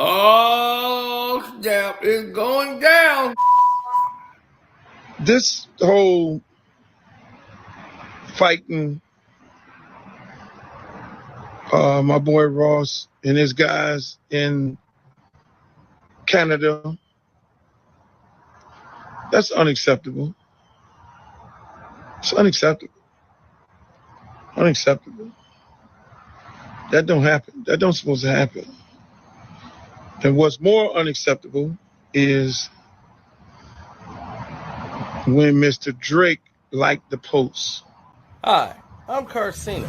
Oh, yeah, it's going down. This whole fighting my boy Ross and his guys in Canada, that's unacceptable. It's unacceptable. Unacceptable. That don't happen. That don't supposed to happen. And what's more unacceptable is when Mr. Drake liked the post. Hi, I'm Carcino.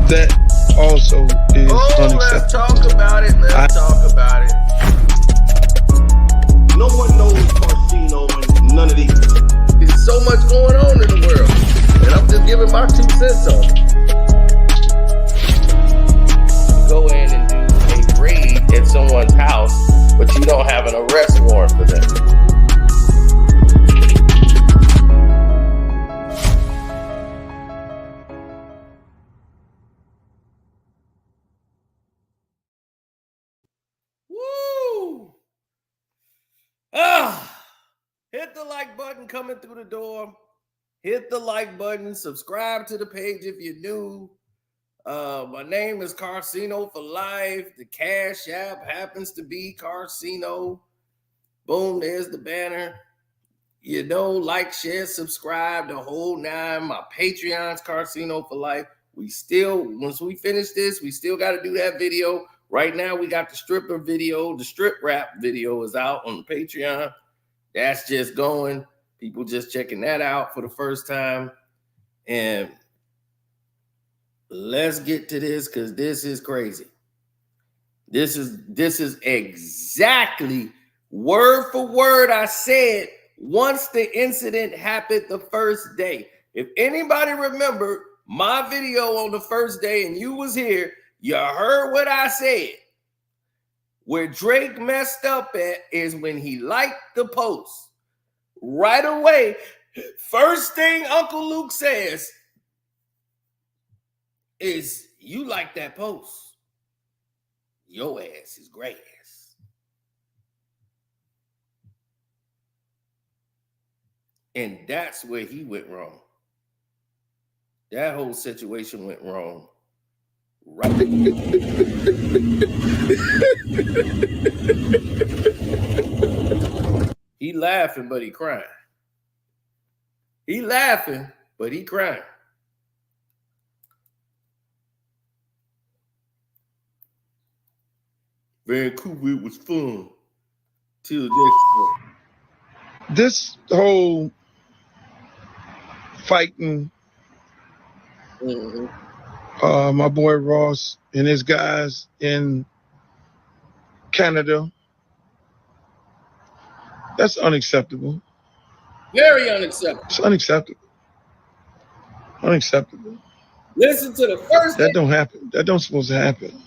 That also is unacceptable. Let's talk about it. Let's talk about it. No one knows Carcino and none of these. There's so much going on in the world, and I'm just giving my 2 cents on it. Go in and do a raid at someone's house, but you don't have an arrest warrant for them. Woo! Hit the like button coming through the door. Hit the like button. Subscribe to the page if you're new. My name is Carcino for life. The Cash App happens to be Carcino. Boom, there's the banner. You know, like, share, subscribe, the whole 9. My Patreon's Carcino for life. We still, once we finish this, we still got to do that video. Right now, we got the stripper video. The strip rap video is out on the Patreon. That's just going. People just checking that out for the first time. And let's get to this because this is crazy. This is exactly word for word I said once the incident happened the first day. If anybody remember my video on the first day and you was here, you heard what I said. Where Drake messed up at is when he liked the post. Right away, first thing Uncle Luke says is, you like that post. Your ass is great ass. And that's where he went wrong. That whole situation went wrong. Right. He laughing, but he crying. He laughing, but he crying. Vancouver, it was fun. Till next time. This whole fighting my boy Ross and his guys in Canada, that's unacceptable. Very unacceptable. It's unacceptable. Unacceptable. Listen to the first. That don't happen. That don't supposed to happen.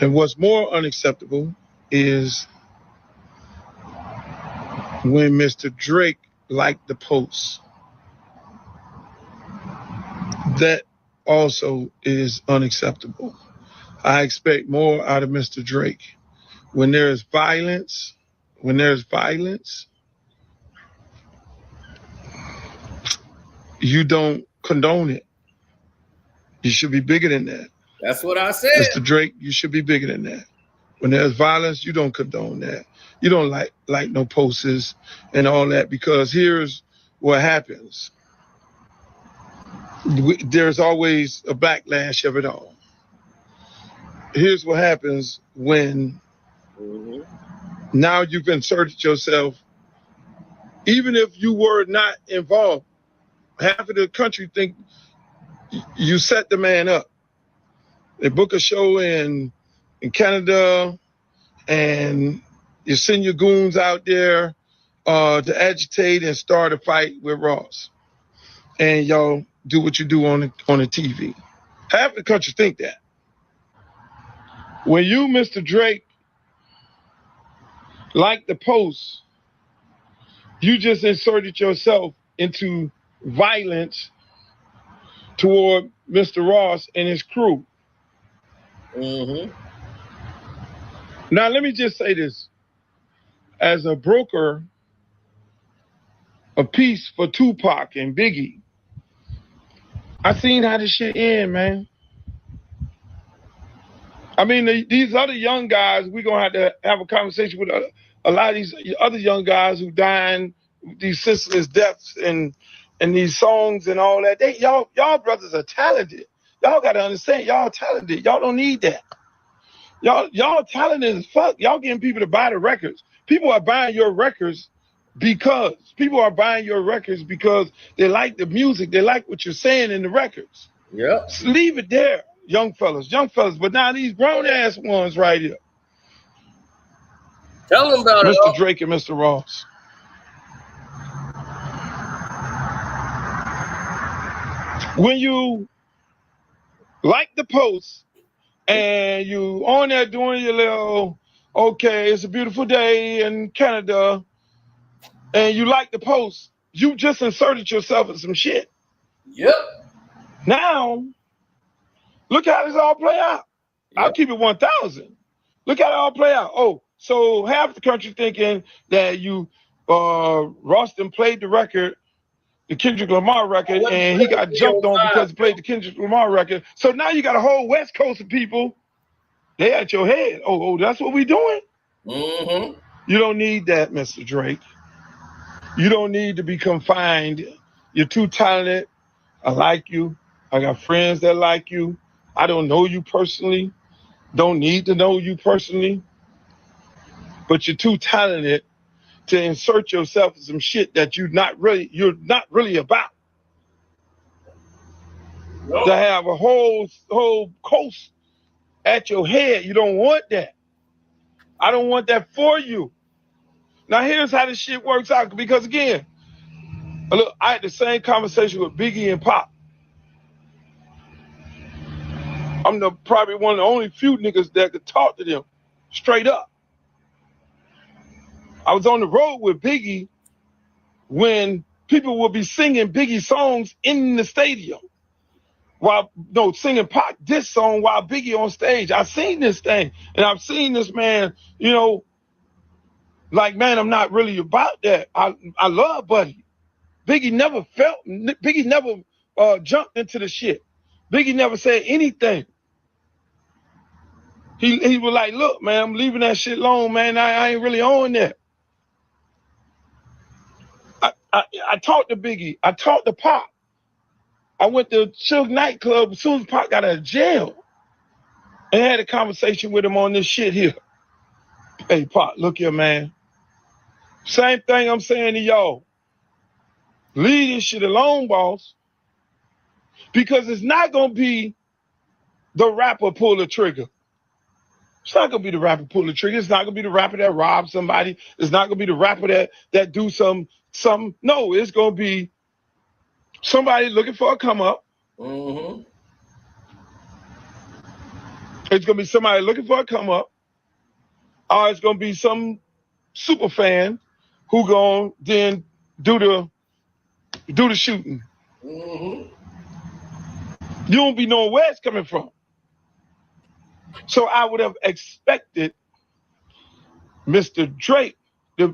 And what's more unacceptable is when Mr. Drake liked the post. That also is unacceptable. I expect more out of Mr. Drake. When there's violence, you don't condone it. You should be bigger than that. That's what I said. Mr. Drake, you should be bigger than that. When there's violence, you don't condone that. You don't like no posters and all that, because here's what happens. There's always a backlash of it all. Here's what happens when now you've inserted yourself, even if you were not involved. Half of the country think you set the man up. They book a show in Canada, and you send your goons out there to agitate and start a fight with Ross. And y'all do what you do on the TV. Half the country think that. When you, Mr. Drake, like the post, you just inserted yourself into violence toward Mr. Ross and his crew. Now, let me just say this. As a broker of peace for Tupac and Biggie, I seen how this shit end, man. I mean, these other young guys, we're going to have a conversation with a lot of these other young guys who dying, these senseless deaths and these songs and all that. Y'all brothers are talented. Y'all got to understand, y'all talented. Y'all don't need that. Y'all talented as fuck. Y'all getting people to buy the records. People are buying your records because they like the music. They like what you're saying in the records. Yeah. So leave it there, young fellas. But now these grown ass ones right here. Tell them about Mr. it. Drake and Mr. Ross. When you like the post and you on there doing your little, okay, it's a beautiful day in Canada, and you like the post, you just inserted yourself in some shit. Yep. Now, look how this all play out. Yep. I'll keep it 1,000. Look how it all play out. Oh, so half the country thinking that Ross done played the record, the Kendrick Lamar record, and he got jumped on because he played the Kendrick Lamar record. So now you got a whole West Coast of people, they at your head. Oh, that's what we doing? Mm-hmm. You don't need that, Mr. Drake. You don't need to be confined. You're too talented. I like you. I got friends that like you. I don't know you personally. Don't need to know you personally. But you're too talented to insert yourself in some shit that you're not really about. Nope. To have a whole coast at your head. You don't want that. I don't want that for you. Now here's how this shit works out. Because again, look, I had the same conversation with Biggie and Pop. I'm probably one of the only few niggas that could talk to them straight up. I was on the road with Biggie when people would be singing Biggie songs in the stadium singing Pop this song while Biggie on stage. I've seen this thing, and I've seen this man, like, man, I'm not really about that. I love Buddy. Biggie never jumped into the shit. Biggie never said anything. He was like, look, man, I'm leaving that shit alone, man. I ain't really on that. I talked to Biggie. I talked to Pop. I went to Suge nightclub as soon as Pop got out of jail and had a conversation with him on this shit here. Hey, Pop, look here, man. Same thing I'm saying to y'all. Leave this shit alone, boss. Because it's not going to be the rapper pull the trigger. It's not going to be the rapper pull the trigger. It's not going to be the rapper that robs somebody. It's not going to be the rapper that do some. No, it's going to be somebody looking for a come up. Mm-hmm. It's going to be somebody looking for a come up. Or it's going to be some super fan who going to then do the shooting. Mm-hmm. You don't be knowing where it's coming from. So I would have expected Mr. Drake to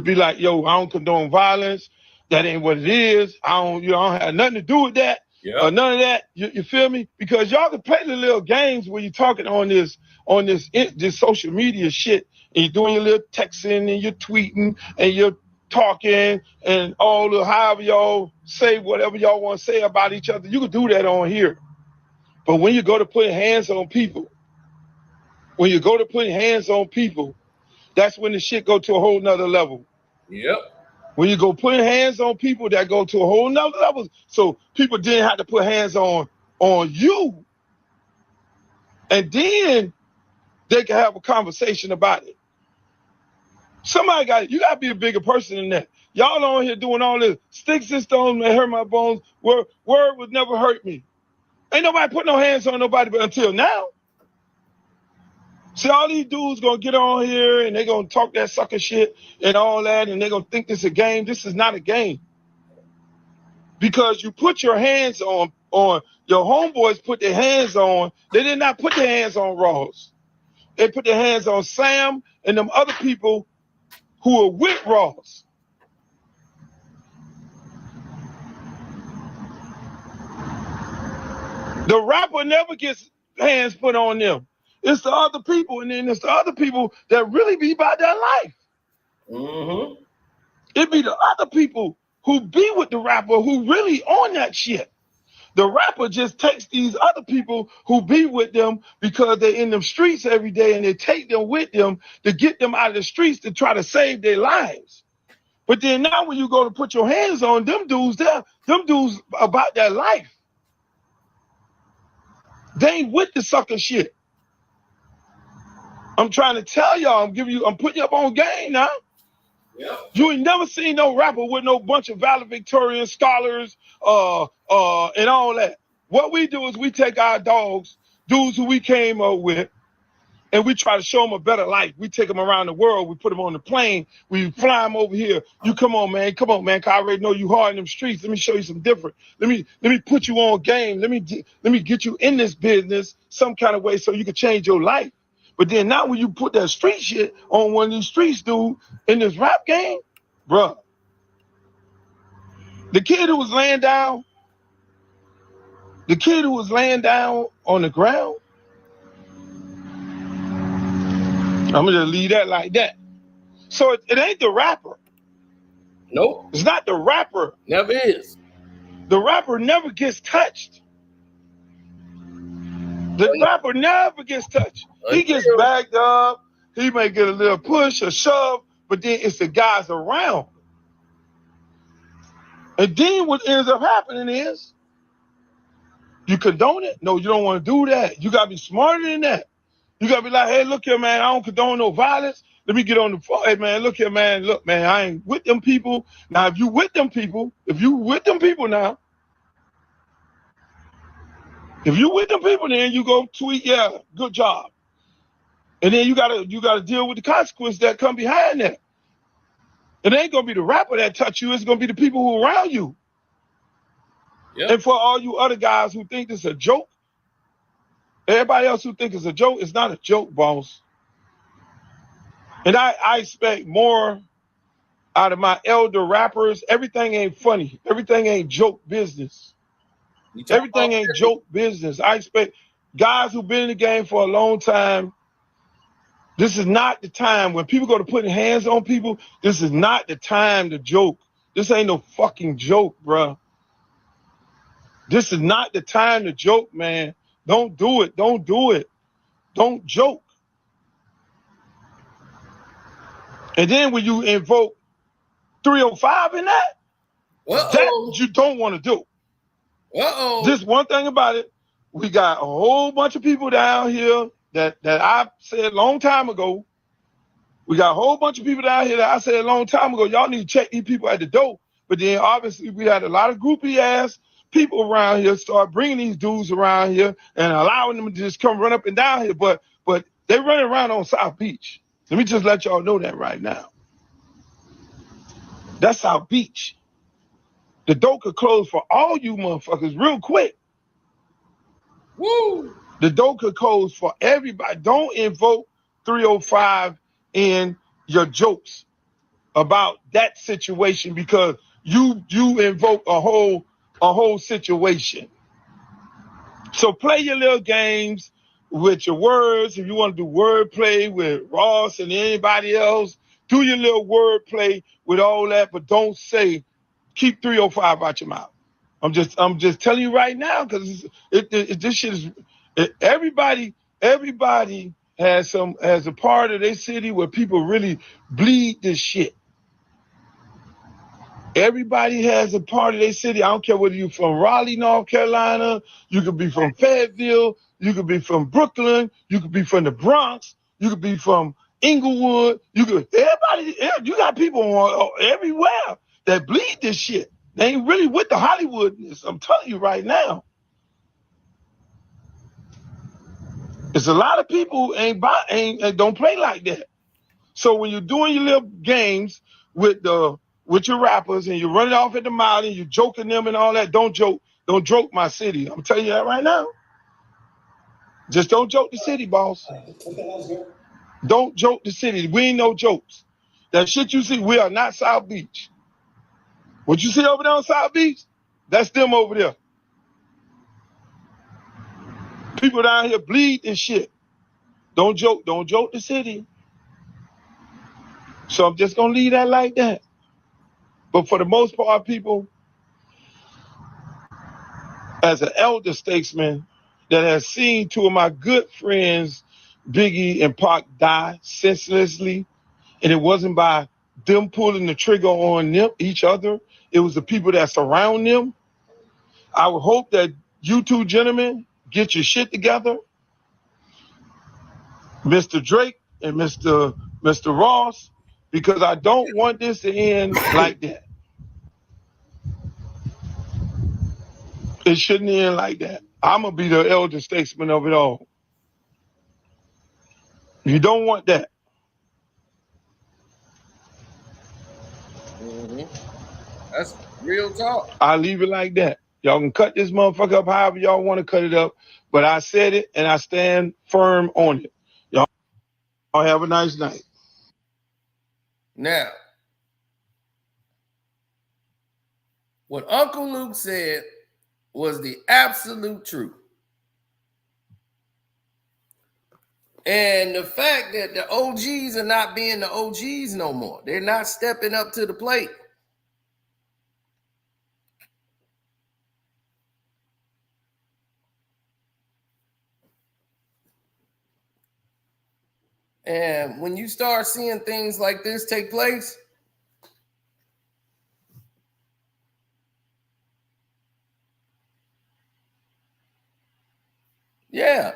be like, yo, I don't condone violence. That ain't what it is. I don't have nothing to do with that. Yep. Or none of that. You feel me? Because y'all can play the little games where you're talking on this social media shit, and you're doing your little texting and you're tweeting and you're talking and however y'all say whatever y'all want to say about each other. You can do that on here. But when you go to put hands on people, that's when the shit go to a whole nother level. Yep. When you go putting hands on people, that go to a whole nother level. So people didn't have to put hands on you. And then they can have a conversation about it. You got to be a bigger person than that. Y'all on here doing all this. Sticks and stones may hurt my bones. Word would never hurt me. Ain't nobody put no hands on nobody but until now. See, all these dudes gonna get on here and they gonna talk that sucker shit and all that, and they gonna think this is a game. This is not a game. Because you put your hands on your homeboys put their hands on, they did not put their hands on Ross. they put their hands on Sam and them other people who are with Ross. The rapper never gets hands put on them. It's the other people, and then it's the other people that really be about their life. Mm-hmm. It be the other people who be with the rapper who really on that shit. The rapper just takes these other people who be with them because they're in them streets every day, and they take them with them to get them out of the streets to try to save their lives. But then now when you go to put your hands on them dudes, them dudes about their life. They ain't with the sucker shit. I'm trying to tell y'all, I'm putting you up on game now. Yep. You ain't never seen no rapper with no bunch of valedictorian scholars, and all that. What we do is we take our dogs, dudes who we came up with, and we try to show them a better life. We take them around the world. We put them on the plane. We fly them over here. You come on, man. Come on, man. 'Cause I already know you hard in them streets. Let me show you some different. Let me put you on game. Let me get you in this business some kind of way so you can change your life. But then now when you put that street shit on one of these streets, dude, in this rap game, bruh, the kid who was laying down on the ground, I'm gonna just leave that like that. So it ain't the rapper. Nope. It's not the rapper. Never is. The rapper never gets touched. The rapper never gets touched. He gets backed up. He may get a little push or shove, but then it's the guys around. And then what ends up happening is you condone it. No, you don't want to do that. You gotta be smarter than that. You gotta be like, hey, look here, man. I don't condone no violence. Let me get on the phone. Hey, man, look here, man. Look, man, I ain't with them people. Now, if you with them people now, then you go tweet, yeah, good job. And then you gotta deal with the consequences that come behind that. It ain't gonna be the rapper that touch you. It's gonna be the people who are around you. Yep. And for all you other guys who think this is a joke, everybody else who think it's a joke, it's not a joke, boss. And I expect more out of my elder rappers. Everything ain't funny. Everything ain't joke business. Everything ain't joke business. I expect guys who've been in the game for a long time. This is not the time when people go to putting hands on people. This is not the time to joke. This ain't no fucking joke, bro. This is not the time to joke, man. Don't do it. Don't do it. Don't joke. And then when you invoke 305 in that, that you don't want to do. Just one thing about it, we got a whole bunch of people down here that I said a long time ago. We got a whole bunch of people down here that I said a long time ago, y'all need to check these people at the door. But then obviously we had a lot of groupie ass people around here start bringing these dudes around here and allowing them to just come run up and down here. But they running around on South Beach. Let me just let y'all know that right now. That's South Beach. The door could close for all you motherfuckers real quick. Woo! The door could close for everybody. Don't invoke 305 in your jokes about that situation because you invoke a whole situation. So play your little games with your words. If you want to do wordplay with Ross and anybody else, do your little wordplay with all that, but don't say keep 305 out your mouth. I'm just telling you right now because this shit is everybody has a part of their city where people really bleed this shit. Everybody has a part of their city. I don't care whether you're from Raleigh, North Carolina, you could be from Fayetteville, you could be from Brooklyn, you could be from the Bronx, you could be from Inglewood, you got people everywhere that bleed this shit. They ain't really with the Hollywoodness. I'm telling you right now. There's a lot of people don't play like that. So when you're doing your little games with your rappers and you're running off at the mouth and you're joking them and all that, don't joke my city. I'm telling you that right now. Just don't joke the city, boss. Don't joke the city. We ain't no jokes. That shit you see, we are not South Beach. What you see over there on South Beach, that's them over there. People down here bleed and shit. Don't joke the city. So I'm just gonna leave that like that. But for the most part, people, as an elder statesman that has seen two of my good friends, Biggie and Pac, die senselessly, and it wasn't by them pulling the trigger on them, each other, it was the people that surround them. I would hope that you two gentlemen get your shit together, Mr. Drake and Mr. Ross, because I don't want this to end like that. It shouldn't end like that. I'm going to be the elder statesman of it all. You don't want that. That's real talk. I leave it like that. Y'all can cut this motherfucker up however y'all want to cut it up, but I said it and I stand firm on it. Y'all have a nice night. Now, what Uncle Luke said was the absolute truth. And the fact that the OGs are not being the OGs no more. They're not stepping up to the plate. And when you start seeing things like this take place, yeah.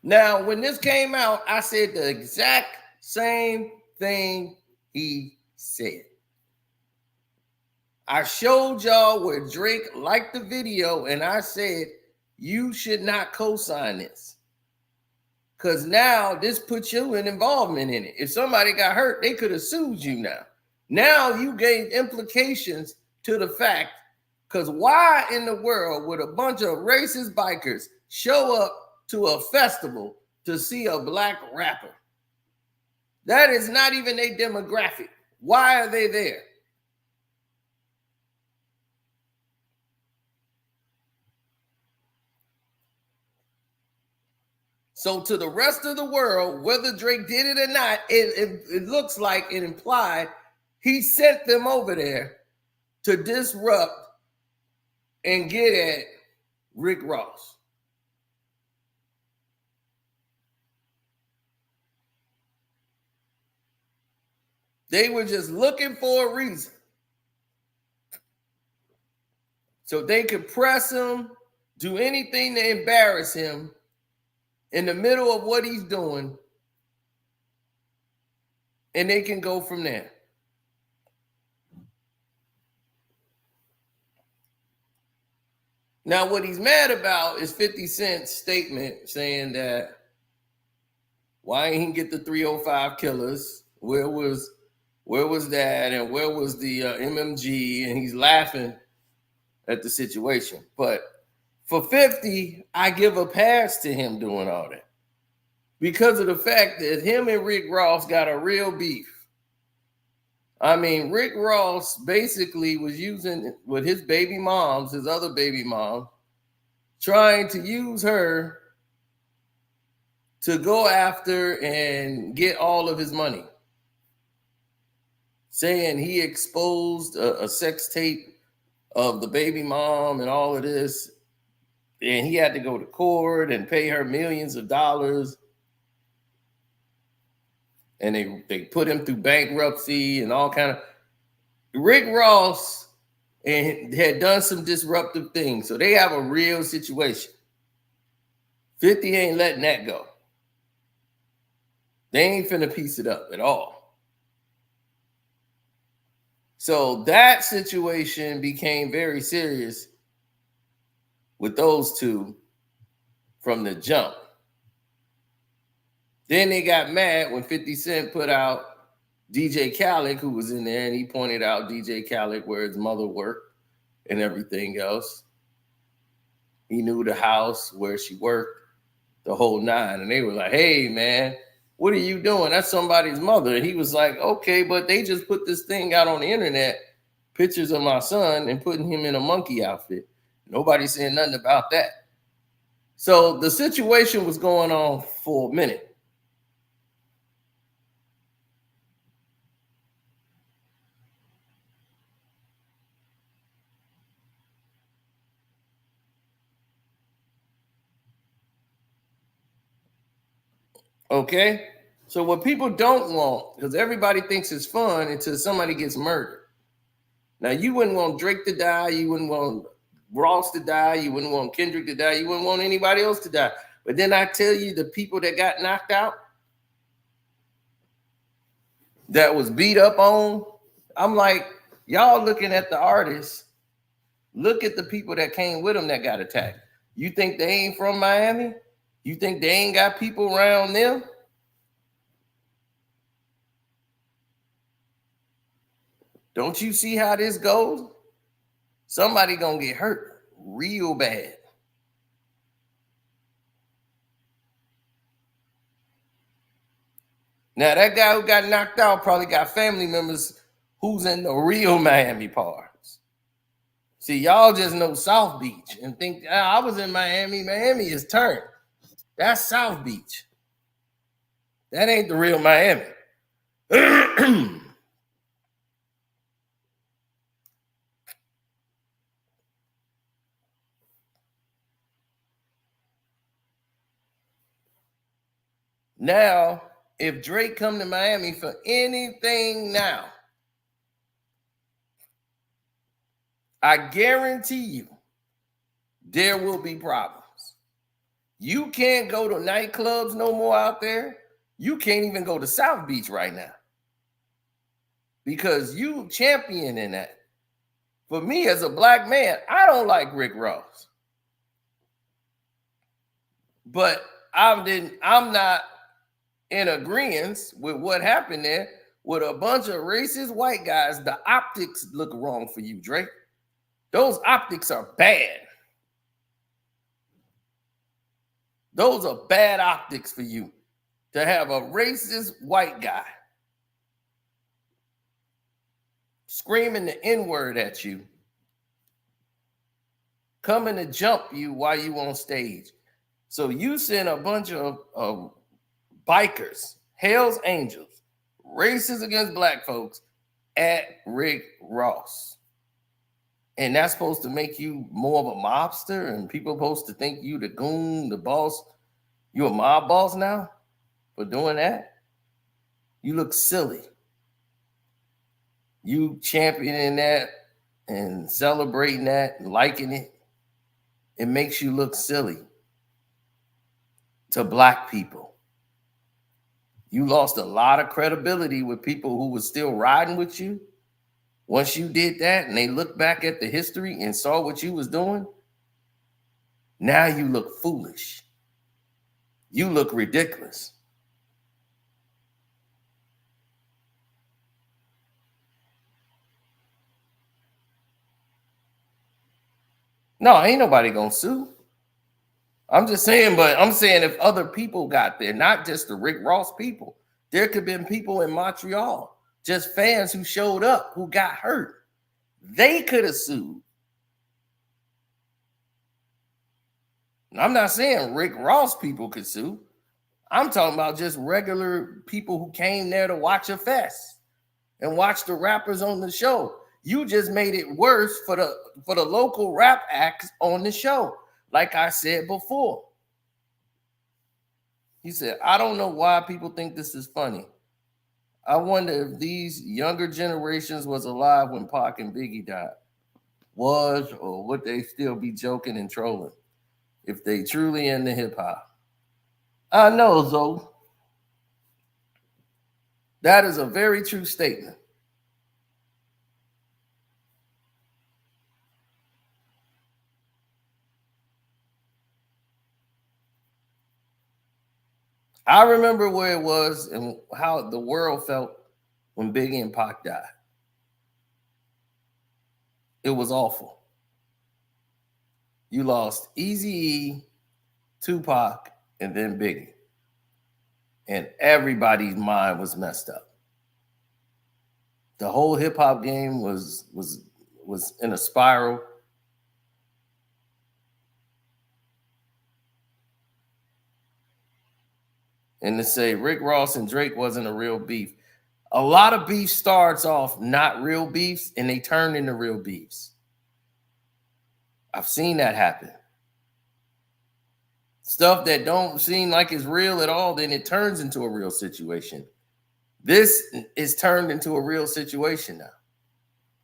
Now, when this came out, I said the exact same thing he said. I showed y'all where Drake liked the video, and I said, you should not co-sign this. Because now this puts you in involvement in it. If somebody got hurt, they could have sued you now. Now you gave implications to the fact, because why in the world would a bunch of racist bikers show up to a festival to see a black rapper? That is not even a demographic. Why are they there? So to the rest of the world, whether Drake did it or not, it looks like it implied he sent them over there to disrupt and get at Rick Ross. They were just looking for a reason. So they could press him, do anything to embarrass him in the middle of what he's doing, and they can go from there. Now, what he's mad about is 50 Cent's statement saying that why ain't he get the 305 killers? Where was that? And where was the MMG? And he's laughing at the situation. But for 50, I give a pass to him doing all that because of the fact that him and Rick Ross got a real beef. I mean, Rick Ross basically was using with his baby moms, his other baby mom, trying to use her to go after and get all of his money, saying he exposed a sex tape of the baby mom and all of this. And he had to go to court and pay her millions of dollars. And they put him through bankruptcy and all kind of. Rick Ross and had done some disruptive things. So they have a real situation. 50 ain't letting that go. They ain't finna piece it up at all. So that situation became very serious with those two from the jump. Then they got mad when 50 Cent put out DJ Khaled, who was in there, and he pointed out DJ Khaled where his mother worked and everything else. He knew the house where she worked. the whole nine. And they were like, hey, man, what are you doing? That's somebody's mother. And he was like, okay, but they just put this thing out on the internet, pictures of my son and putting him in a monkey outfit. Nobody saying nothing about that. So the situation was going on for a minute. Okay? So what people don't want, because everybody thinks it's fun until somebody gets murdered. Now, you wouldn't want Drake to die. You wouldn't want Ross to die. You wouldn't want Kendrick to die. You wouldn't want anybody else to die. But then I tell you, the people that got knocked out, that was beat up on, I'm like, y'all looking at the artists, look at the people that came with them that got attacked. You think they ain't from Miami? You think they ain't got people around them? Don't you see how this goes? Somebody gonna get hurt real bad. Now, that guy who got knocked out probably got family members who's in the real Miami parts. See, y'all just know South Beach and think, I was in Miami. Miami is turned. That's South Beach. That ain't the real Miami. Now, if Drake come to Miami for anything now, I guarantee you there will be problems. You can't go to nightclubs no more out there. You can't even go to South Beach right now because you championing that. For me as a black man, I don't like Rick Ross. But I'm not in agreement with what happened there with a bunch of racist white guys. The optics look wrong for you, Drake. Those optics are bad. Those are bad optics for you to have a racist white guy screaming the N-word at you, coming to jump you while you on stage. So you send a bunch of bikers, Hell's Angels, racist against black folks at Rick Ross. And that's supposed to make you more of a mobster, and people supposed to think you the goon, the boss. You a mob boss now for doing that? You look silly. You championing that and celebrating that and liking it. It makes you look silly to black people. You lost a lot of credibility with people who were still riding with you. Once you did that and they looked back at the history and saw what you was doing, now you look foolish. You look ridiculous. No, ain't nobody gonna sue. I'm just saying, but I'm saying if other people got there, not just the Rick Ross people, there could have been people in Montreal, just fans who showed up, who got hurt. They could have sued. I'm not saying Rick Ross people could sue. I'm talking about just regular people who came there to watch a fest and watch the rappers on the show. You just made it worse for the local rap acts on the show. Like I said before. He said, I don't know why people think this is funny. I wonder if these younger generations was alive when Pac and Biggie died. Was, or would they still be joking and trolling if they truly into hip hop? I know, Zoe. That is a very true statement. I remember where it was and how the world felt when Biggie and Pac died. It was awful. You lost Eazy-E, Tupac, and then Biggie. And everybody's mind was messed up. The whole hip hop game was in a spiral. And to say Rick Ross and Drake wasn't a real beef. A lot of beef starts off not real beefs and they turn into real beefs. I've seen that happen. Stuff that don't seem like it's real at all, then it turns into a real situation. This is turned into a real situation now.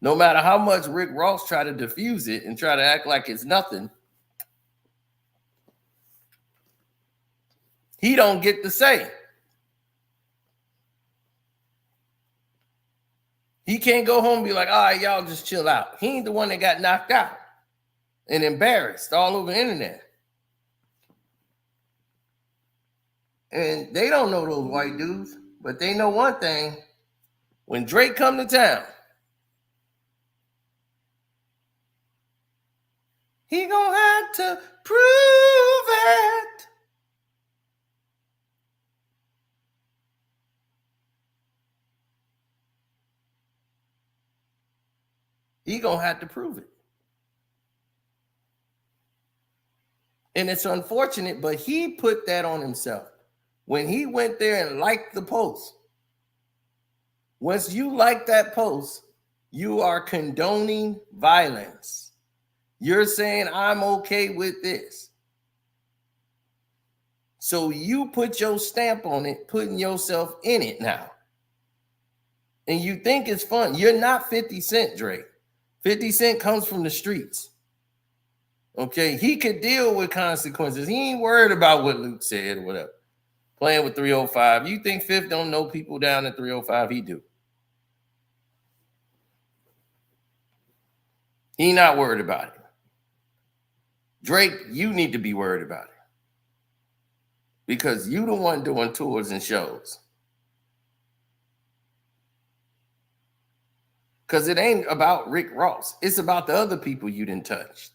No matter how much Rick Ross try to diffuse it and try to act like it's nothing, he don't get to say. He can't go home and be like, all right, y'all just chill out. He ain't the one that got knocked out and embarrassed all over the internet. And they don't know those white dudes, but they know one thing. When Drake come to town, he gonna have to prove it. He gonna have to prove it. And it's unfortunate, but he put that on himself. When he went there and liked the post, once you like that post, you are condoning violence. You're saying, I'm okay with this. So you put your stamp on it, putting yourself in it now. And you think it's fun. You're not 50 Cent, Drake. 50 Cent comes from the streets. Okay, he could deal with consequences. He ain't worried about what Luke said or whatever. Playing with 305. You think Fifth don't know people down at 305? He do. He not worried about it. Drake, you need to be worried about it. Because you the one doing tours and shows. Because it ain't about Rick Ross. It's about the other people you didn't touch.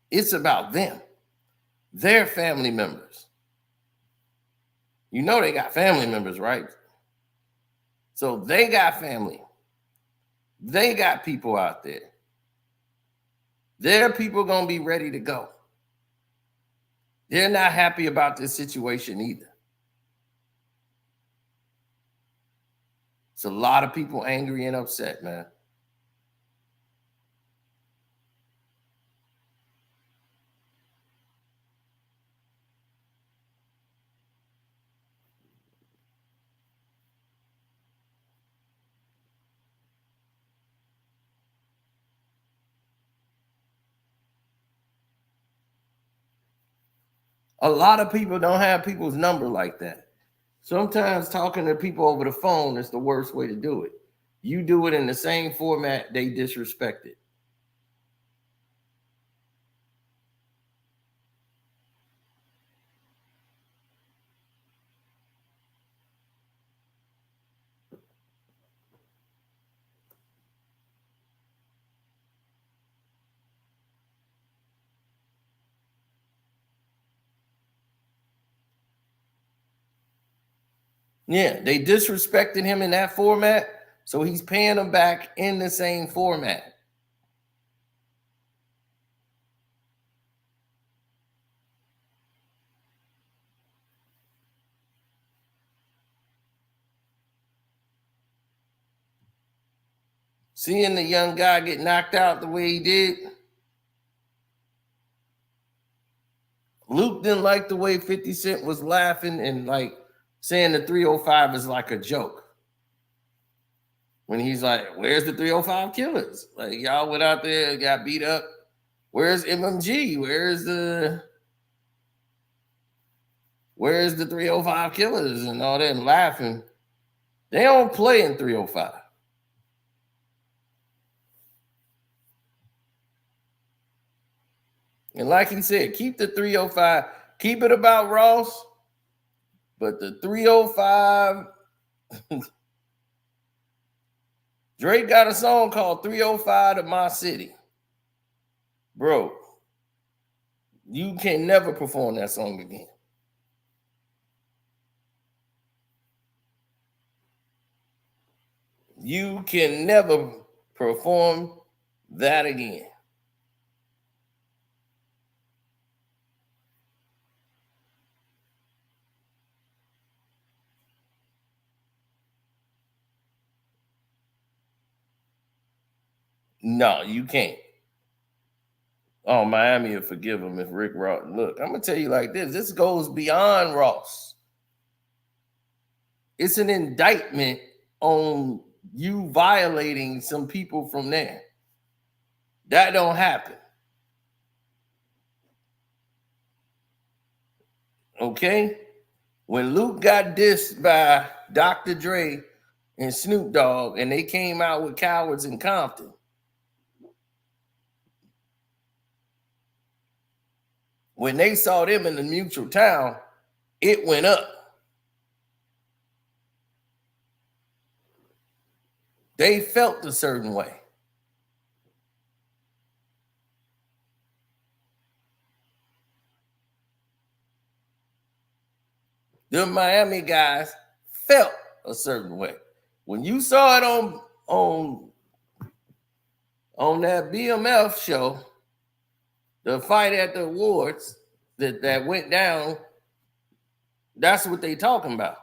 It's about them, their family members. You know they got family members, right? So they got family. They got people out there. Their people going to be ready to go. They're not happy about this situation either. It's a lot of people angry and upset, man. A lot of people don't have people's number like that. Sometimes talking to people over the phone is the worst way to do it. You do it in the same format they disrespect it. Yeah, they disrespected him in that format, so he's paying them back in the same format. Seeing the young guy get knocked out the way he did, Luke didn't like the way 50 Cent was laughing and like saying the 305 is like a joke. When he's like, where's the 305 killers? Like, y'all went out there, got beat up. Where's MMG? Where's the 305 killers and all that, and laughing? They don't play in 305. And like he said, keep the 305, keep it about Ross, but the 305 Drake got a song called 305 to My City. Bro, you can never perform that song again. You can never perform that again. No, you can't. Oh, Miami will forgive him if Rick Ross. Look, I'm gonna tell you like this. This goes beyond Ross. It's an indictment on you violating some people from there. That don't happen. Okay? When Luke got dissed by Dr. Dre and Snoop Dogg, and they came out with Cowards in Compton, when they saw them in the mutual town, it went up. They felt a certain way. The Miami guys felt a certain way. When you saw it on that BMF show, the fight at the awards that went down, that's what they talking about.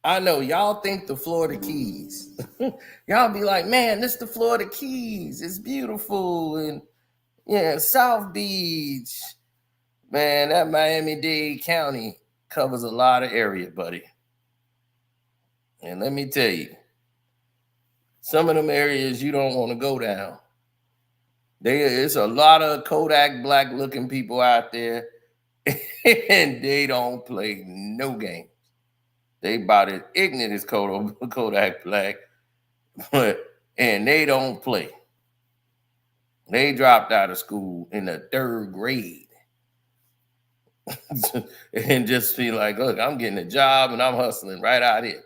I know y'all think the Florida Keys. Y'all be like, man, this the Florida Keys. It's beautiful. And yeah, South Beach. Man, that Miami-Dade County covers a lot of area, buddy. And let me tell you, some of them areas you don't want to go down. There's a lot of Kodak black looking people out there, and they don't play no games. They about as ignorant as Kodak black, and they don't play. They dropped out of school in the 3rd grade and just feel like, look, I'm getting a job and I'm hustling right out here.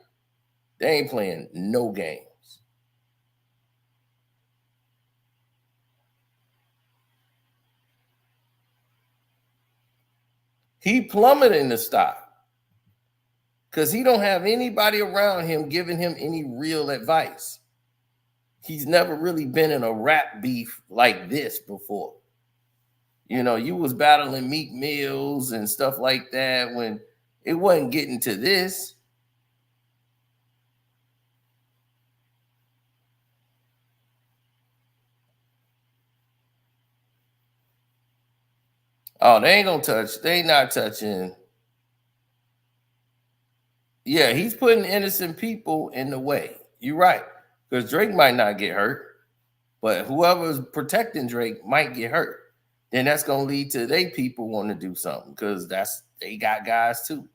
They ain't playing no games. He plummeted in the stock because he don't have anybody around him giving him any real advice. He's never really been in a rap beef like this before. You know, you was battling Meek Mills and stuff like that when it wasn't getting to this. Oh, they ain't gonna touch. They not touching. Yeah, he's putting innocent people in the way. You're right. Because Drake might not get hurt, but whoever's protecting Drake might get hurt. Then that's gonna lead to they people want to do something because they got guys too.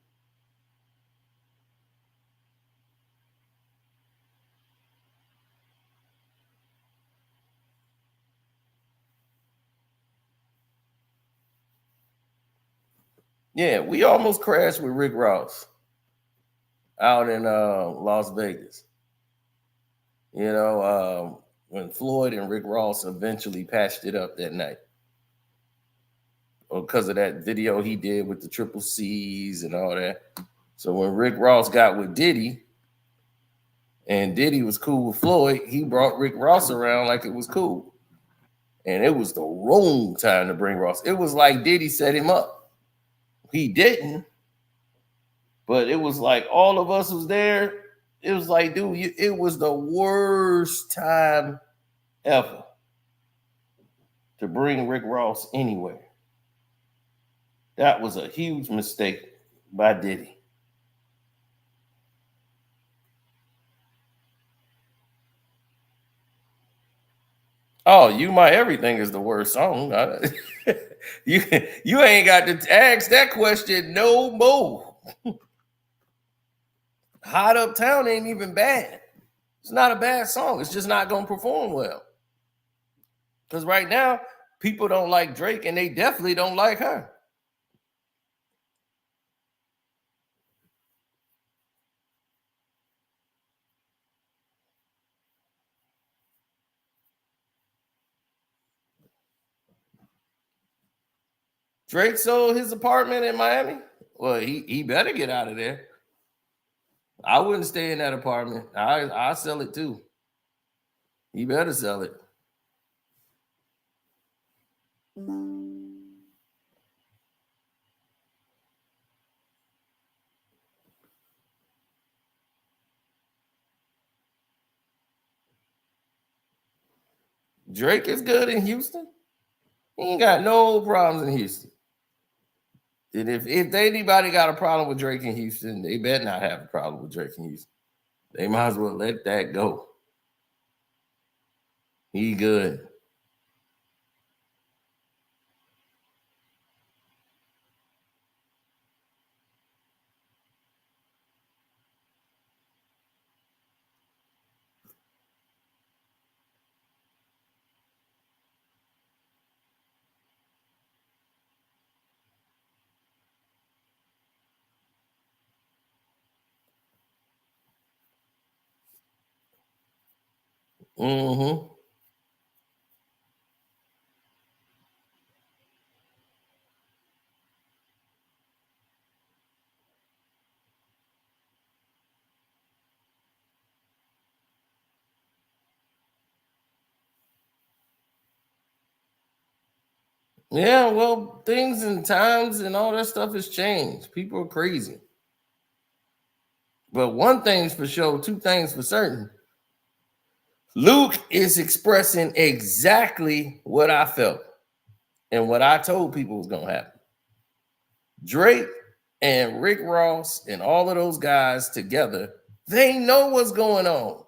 Yeah, we almost crashed with Rick Ross out in Las Vegas. You know, when Floyd and Rick Ross eventually patched it up that night. Because of that video he did with the Triple C's and all that. So when Rick Ross got with Diddy, and Diddy was cool with Floyd, he brought Rick Ross around like it was cool. And it was the wrong time to bring Ross. It was like Diddy set him up. He didn't, but it was like all of us was there. It was like, dude, it was the worst time ever to bring Rick Ross anywhere. That was a huge mistake by Diddy. Oh, You My Everything is the worst song. You ain't got to ask that question no more. Hot Uptown ain't even bad. It's not a bad song. It's just not going to perform well. Because right now, people don't like Drake, and they definitely don't like her. Drake sold his apartment in Miami. Well, he better get out of there. I wouldn't stay in that apartment. I'll sell it too. He better sell it. Drake is good in Houston. He ain't got no problems in Houston. And if anybody got a problem with Drake in Houston, they better not have a problem with Drake in Houston. They might as well let that go. He good. Mm-hmm. Yeah, well, things and times and all that stuff has changed. People are crazy. But one thing's for sure, two things for certain. Luke is expressing exactly what I felt and what I told people was going to happen. Drake and Rick Ross and all of those guys together, they know what's going on.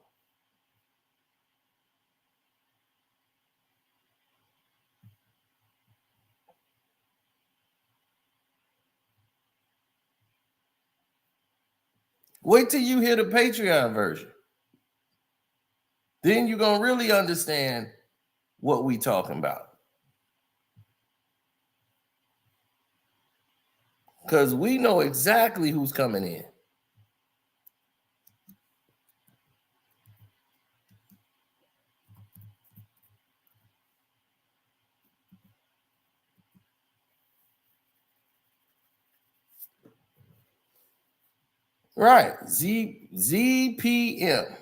Wait till you hear the Patreon version. Then you're going to really understand what we talking about. Because we know exactly who's coming in. Right. ZPM.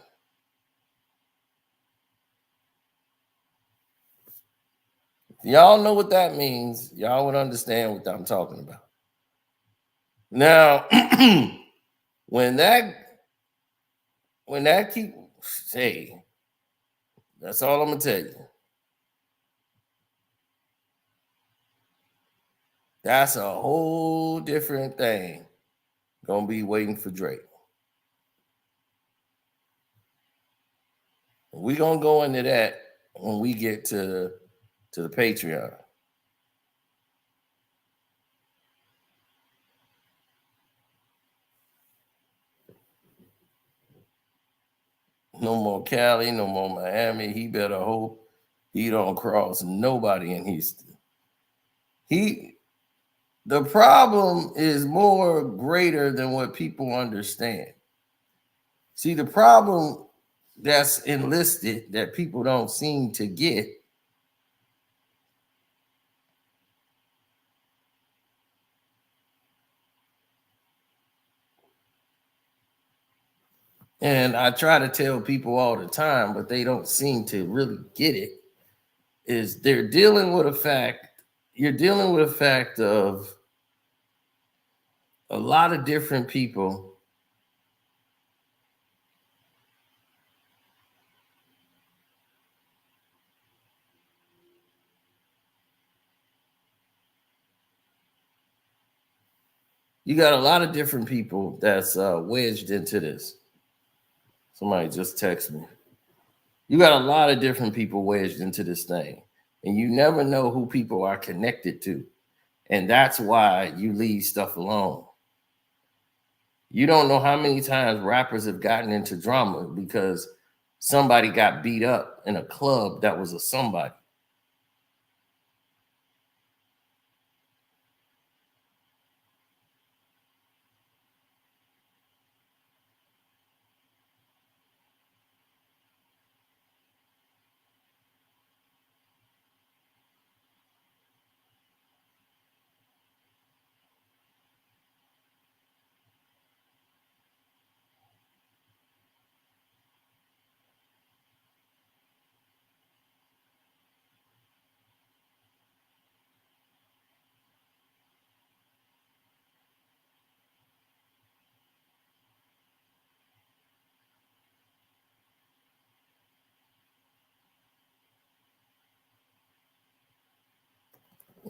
Y'all know what that means. Y'all would understand what I'm talking about. Now, when that keep say, that's all I'm gonna tell you. That's a whole different thing. Gonna be waiting for Drake. We're gonna go into that when we get to the Patreon. No more Cali, no more Miami. He better hope he don't cross nobody in Houston. The problem is more greater than what people understand. See, the problem that's enlisted that people don't seem to get and I try to tell people all the time, but they don't seem to really get it, is they're dealing with a fact. You're dealing with a fact of a lot of different people you got a lot of different people that's wedged into this. Somebody just text me. You got a lot of different people wedged into this thing, and you never know who people are connected to. And that's why you leave stuff alone. You don't know how many times rappers have gotten into drama because somebody got beat up in a club that was a somebody.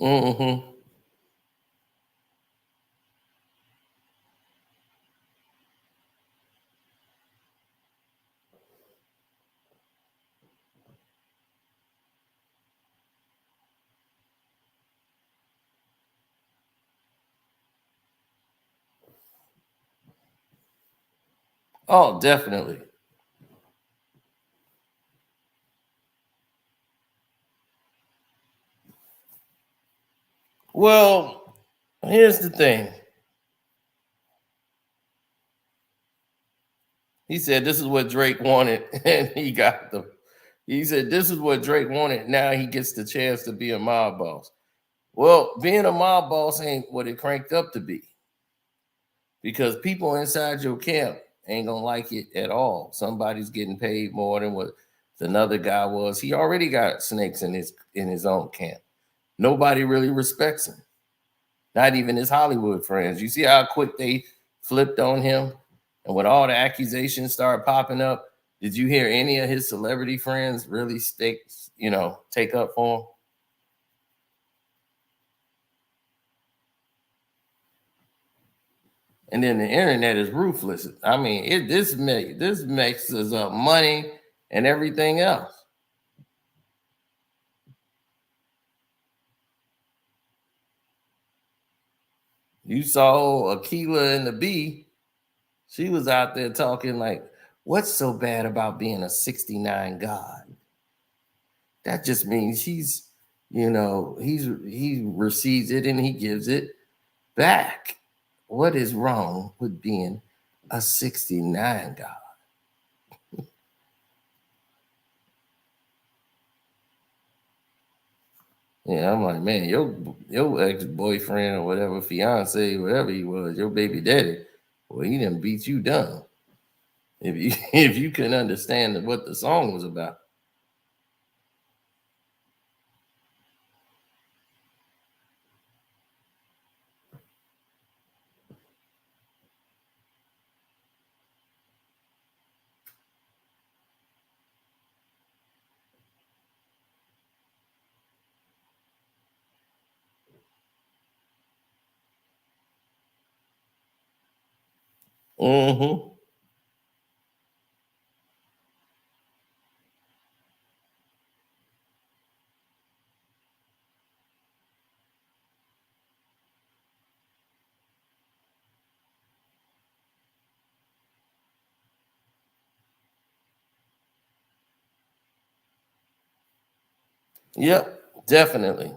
Mm-hmm. Oh, definitely. Well, here's the thing. He said this is what Drake wanted, and he got them. He said this is what Drake wanted. Now he gets the chance to be a mob boss. Well, being a mob boss ain't what it cranked up to be, because people inside your camp ain't gonna like it at all. Somebody's getting paid more than what another guy was. He already got snakes in his own camp. Nobody really respects him. Not even his Hollywood friends. You see how quick they flipped on him? And when all the accusations started popping up, did you hear any of his celebrity friends really take up for him? And then the internet is ruthless. I mean, this mixes up money and everything else. You saw Akilah and the Bee. She was out there talking like, what's so bad about being a 69 God? That just means he receives it and he gives it back. What is wrong with being a 69 God? Yeah, I'm like, man, your ex-boyfriend or whatever, fiance, whatever he was, your baby daddy, well, he done beat you down. If you if you couldn't understand what the song was about. Mm-hmm. Yep, definitely.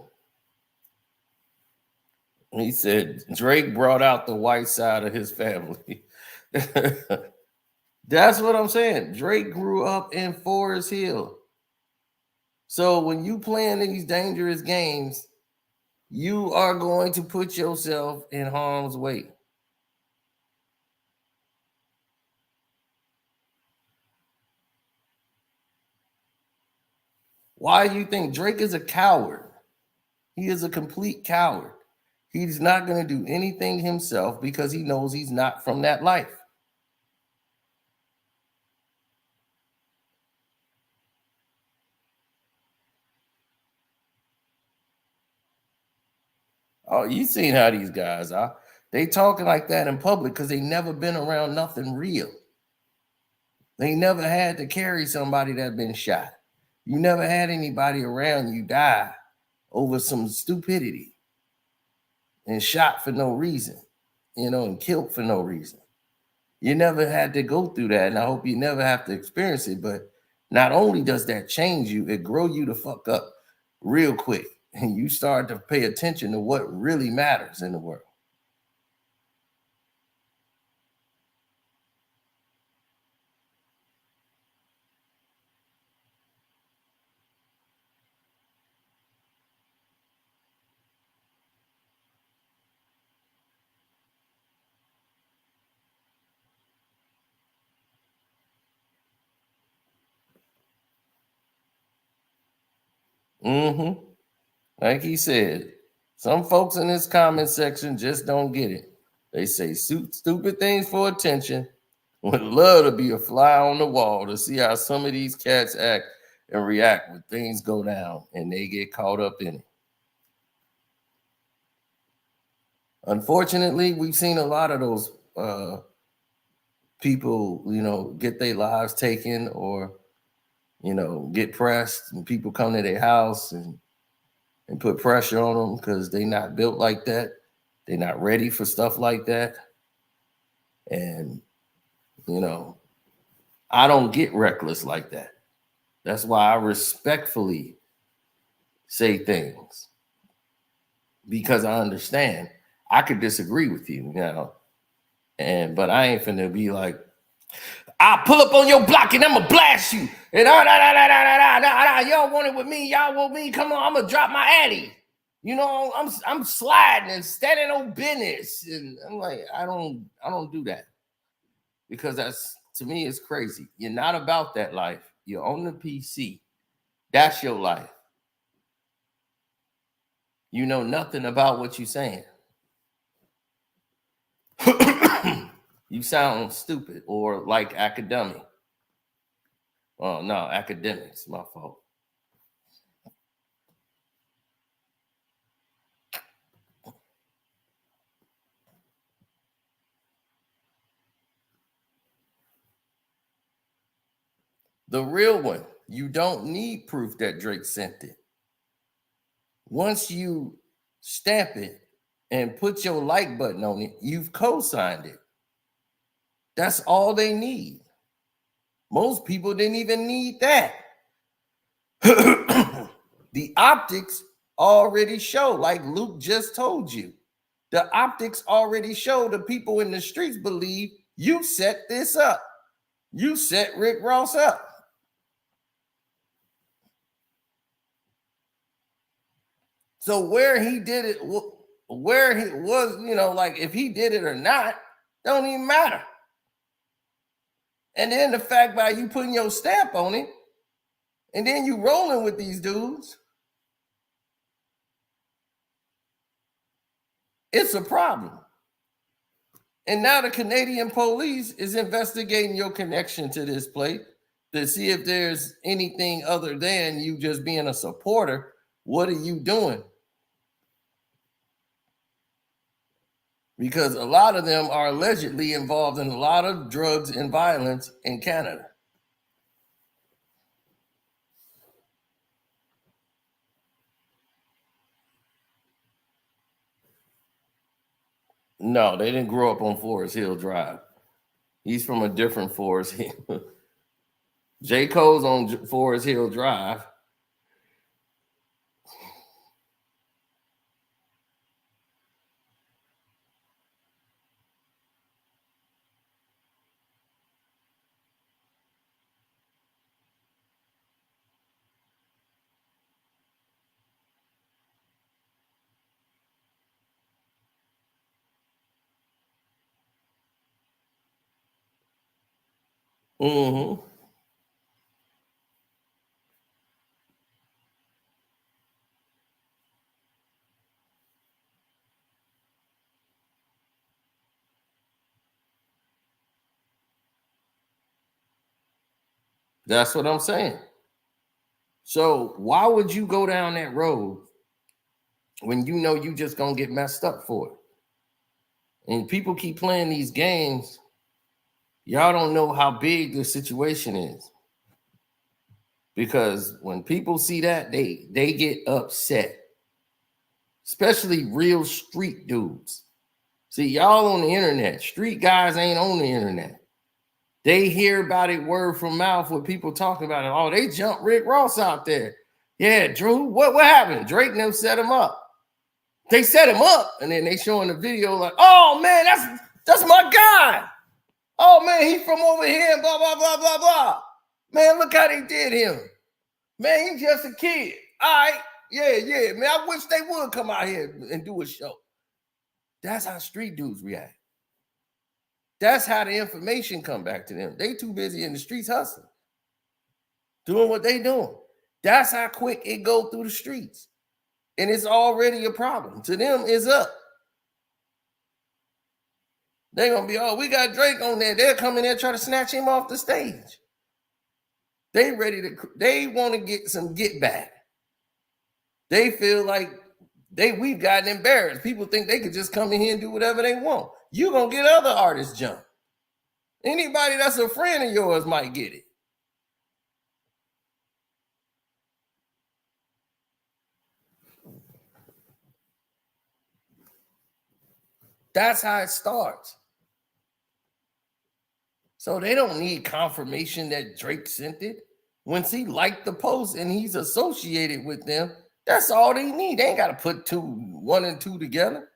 He said Drake brought out the white side of his family. That's what I'm saying. Drake grew up in Forest Hill. So when you playing these dangerous games, you are going to put yourself in harm's way. Why do you think Drake is a coward? He is a complete coward. He's not going to do anything himself because he knows he's not from that life. Oh, you seen how these guys are. They talking like that in public because they never been around nothing real. They never had to carry somebody that been shot. You never had anybody around you die over some stupidity and shot for no reason, and killed for no reason. You never had to go through that, and I hope you never have to experience it. But not only does that change you, it grow you the fuck up real quick. And you start to pay attention to what really matters in the world. Mm-hmm. Like he said, some folks in this comment section just don't get it. They say stupid things for attention. Would love to be a fly on the wall to see how some of these cats act and react when things go down and they get caught up in it. Unfortunately, we've seen a lot of those people, get their lives taken or, get pressed, and people come to their house and put pressure on them because they're not built like that. They're not ready for stuff like that. And, I don't get reckless like that. That's why I respectfully say things, because I understand I could disagree with you, but I ain't finna be like, I'll pull up on your block and I'm gonna blast you. And y'all want it with me, y'all want me, come on, I'm gonna drop my addy. I'm sliding and standing on business. And I'm like, I don't do that. Because that's, to me, it's crazy. You're not about that life. You're on the PC. That's your life. You know nothing about what you're saying. You sound stupid or like academic. Oh, no, academics, my fault. The real one, you don't need proof that Drake sent it. Once you stamp it and put your like button on it, you've co-signed it. That's all they need. Most people didn't even need that. The optics already show, like Luke just told you. The optics already show the people in the streets believe you set this up. You set Rick Ross up. So where he did it, where he was, like if he did it or not, don't even matter. And then the fact by you putting your stamp on it, and then you rolling with these dudes, it's a problem. And now the Canadian police is investigating your connection to this place to see if there's anything other than you just being a supporter. What are you doing? Because a lot of them are allegedly involved in a lot of drugs and violence in Canada. No, they didn't grow up on Forest Hill Drive. He's from a different Forest Hill. J. Cole's on Forest Hill Drive. Mm-hmm. That's what I'm saying. So why would you go down that road when you know you just gonna get messed up for it? And people keep playing these games. Y'all don't know how big the situation is. Because when people see that, they get upset. Especially real street dudes. See, y'all on the internet. Street guys ain't on the internet. They hear about it word from mouth with people talking about it. Oh, they jumped Rick Ross out there. Yeah, Drew, what happened? Drake and them set him up. They set him up, and then they showing the video like, oh man, that's my guy. Oh man, he from over here, blah, blah, blah, blah, blah. Man, look how they did him. Man, he's just a kid. All right, yeah, man. I wish they would come out here and do a show. That's how street dudes react. That's how the information come back to them. They too busy in the streets hustling, doing what they doing. That's how quick it go through the streets. And it's already a problem. To them, it's up. They're going to be, oh, we got Drake on there. They'll come in there and try to snatch him off the stage. They want to get some get back. They feel like we've gotten embarrassed. People think they could just come in here and do whatever they want. You're going to get other artists jump. Anybody that's a friend of yours might get it. That's how it starts. So they don't need confirmation that Drake sent it. Once he liked the post and he's associated with them, that's all they need. They ain't got to put 1 and 2 together.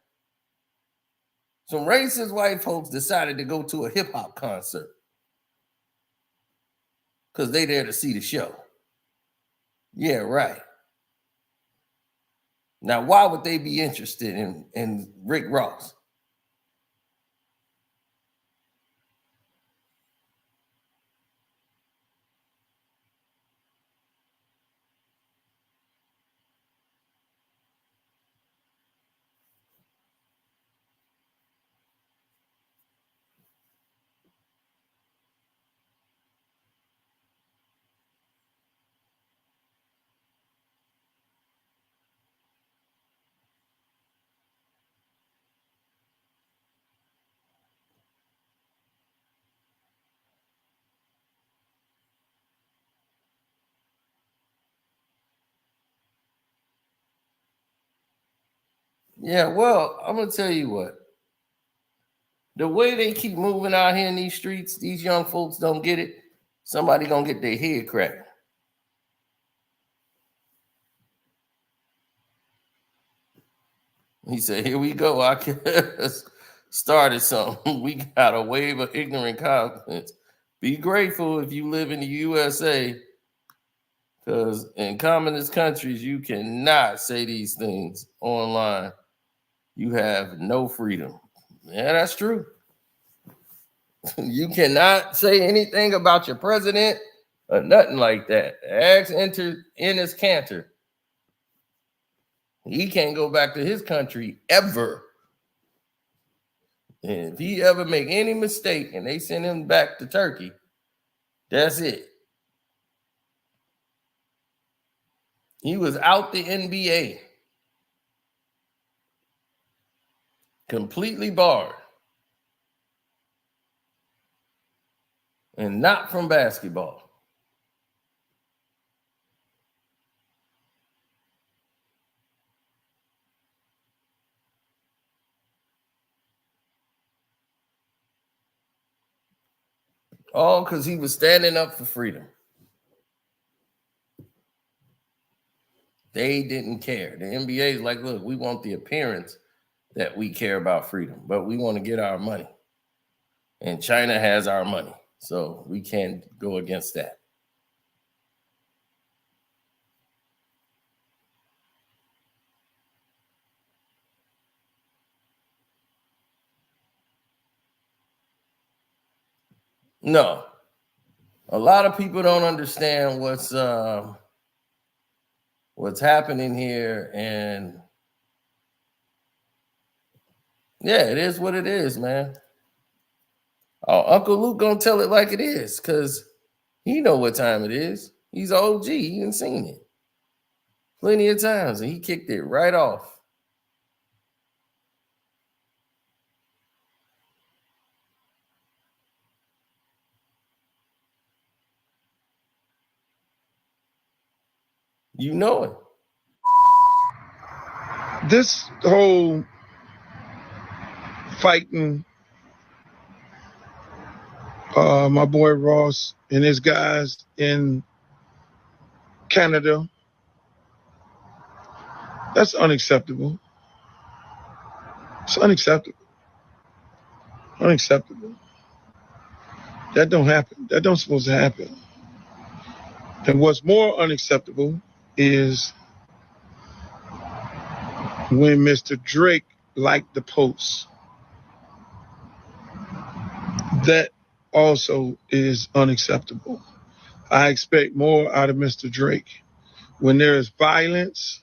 Some racist white folks decided to go to a hip hop concert because they there to see the show. Yeah, right. Now, why would they be interested in Rick Ross? Yeah, well, I'm going to tell you what. The way they keep moving out here in these streets, these young folks don't get it. Somebody going to get their head cracked. He said, here we go. I guess started something. We got a wave of ignorant confidence. Be grateful if you live in the USA, because in communist countries, you cannot say these things online. You have no freedom. Yeah, that's true. You cannot say anything about your president or nothing like that. Ask Enes Kanter. He can't go back to his country ever. And if he ever make any mistake and they send him back to Turkey, that's it. He was out the NBA. Completely barred. And not from basketball. All because he was standing up for freedom. They didn't care. The NBA is like, look, we want the appearance that we care about freedom, but we want to get our money. And China has our money, so we can't go against that. No. A lot of people don't understand what's happening here, and yeah, it is what it is, man. Oh, Uncle Luke gonna tell it like it is, because he know what time it is. He's an OG. He done seen it plenty of times, and he kicked it right off. You know it. This whole fighting My boy Ross and his guys in Canada. That's unacceptable. It's unacceptable. Unacceptable. That don't happen. That don't supposed to happen. And what's more unacceptable is when Mr. Drake liked the post. That also is unacceptable. I expect more out of Mr. Drake. When there's violence,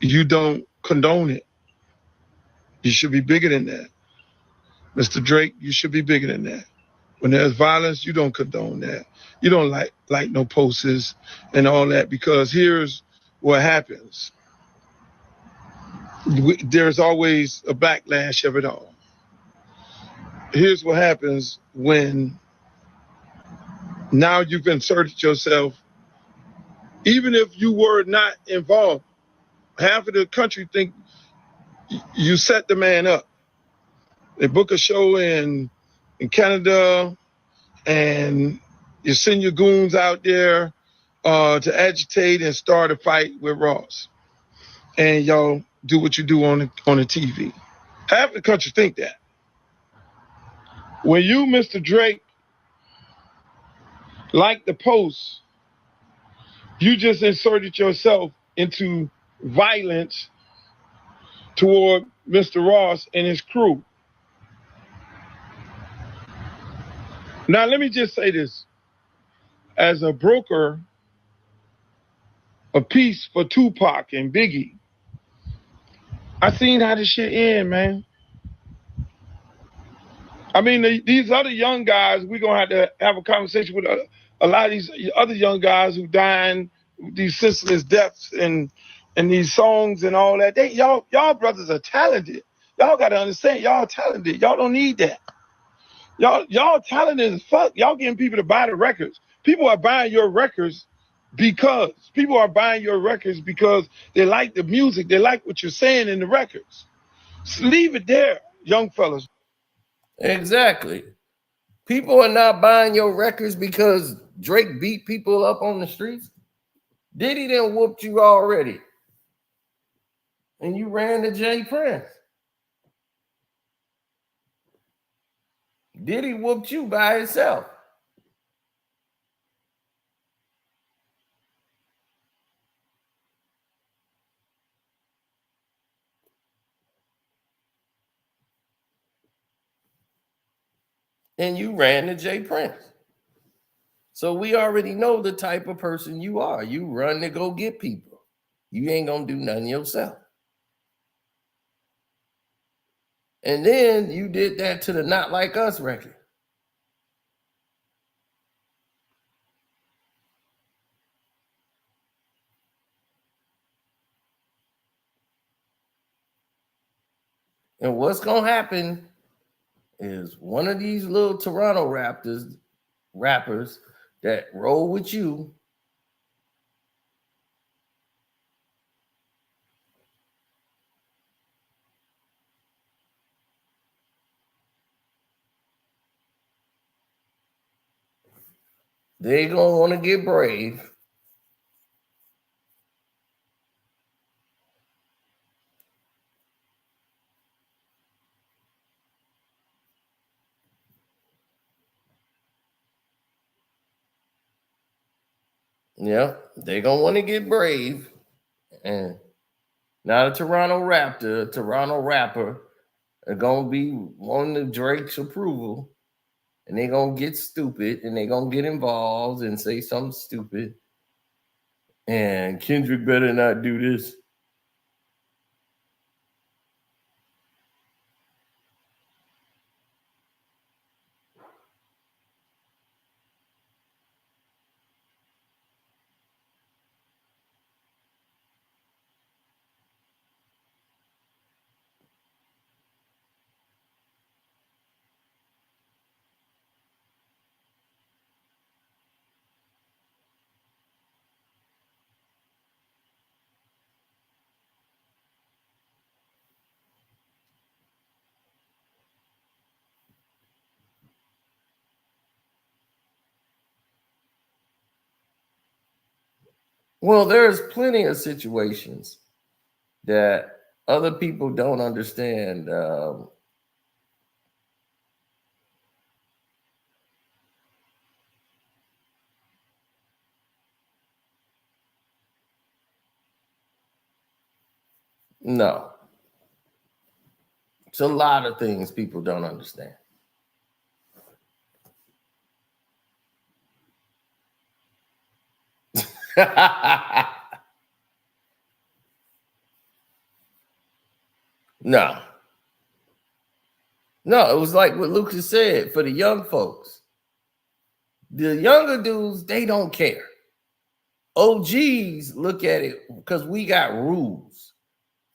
you don't condone it. You should be bigger than that. Mr. Drake, you should be bigger than that. When there's violence, you don't condone that. You don't like no posters and all that, because here's what happens. There's always a backlash of it all. Here's what happens when now you've inserted yourself, even if you were not involved. Half of the country think you set the man up. They book a show in Canada, and you send your goons out there to agitate and start a fight with Ross. And y'all do what you do on the TV. Half the country think that. When you, Mr. Drake, like the post, you just inserted yourself into violence toward Mr. Ross and his crew. Now, let me just say this. As a broker of peace for Tupac and Biggie, I seen how this shit end, man. I mean, these other young guys, we're going to have a conversation with a lot of these other young guys who dying, these senseless deaths and these songs and all that. Y'all brothers are talented. Y'all got to understand, y'all talented. Y'all don't need that. Y'all talented as fuck. Y'all getting people to buy the records. People are buying your records because they like the music. They like what you're saying in the records. So leave it there, young fellas. Exactly. People are not buying your records because Drake beat people up on the streets. Diddy done whooped you already. And you ran to Jay Prince. Diddy whooped you by himself. And you ran to Jay Prince. So we already know the type of person you are. You run to go get people. You ain't gonna do nothing yourself. And then you did that to the Not Like Us record. And what's gonna happen is one of these little Toronto rappers that roll with you, they gonna want to get brave. Yeah, they gonna want to get brave. And now the Toronto rapper are gonna be wanting Drake's approval, and they gonna get stupid and they gonna get involved and say something stupid. And Kendrick better not do this. Well, there's plenty of situations that other people don't understand. No, it's a lot of things people don't understand. No. No, it was like what Lucas said for the young folks. The younger dudes, they don't care. OGs look at it because we got rules.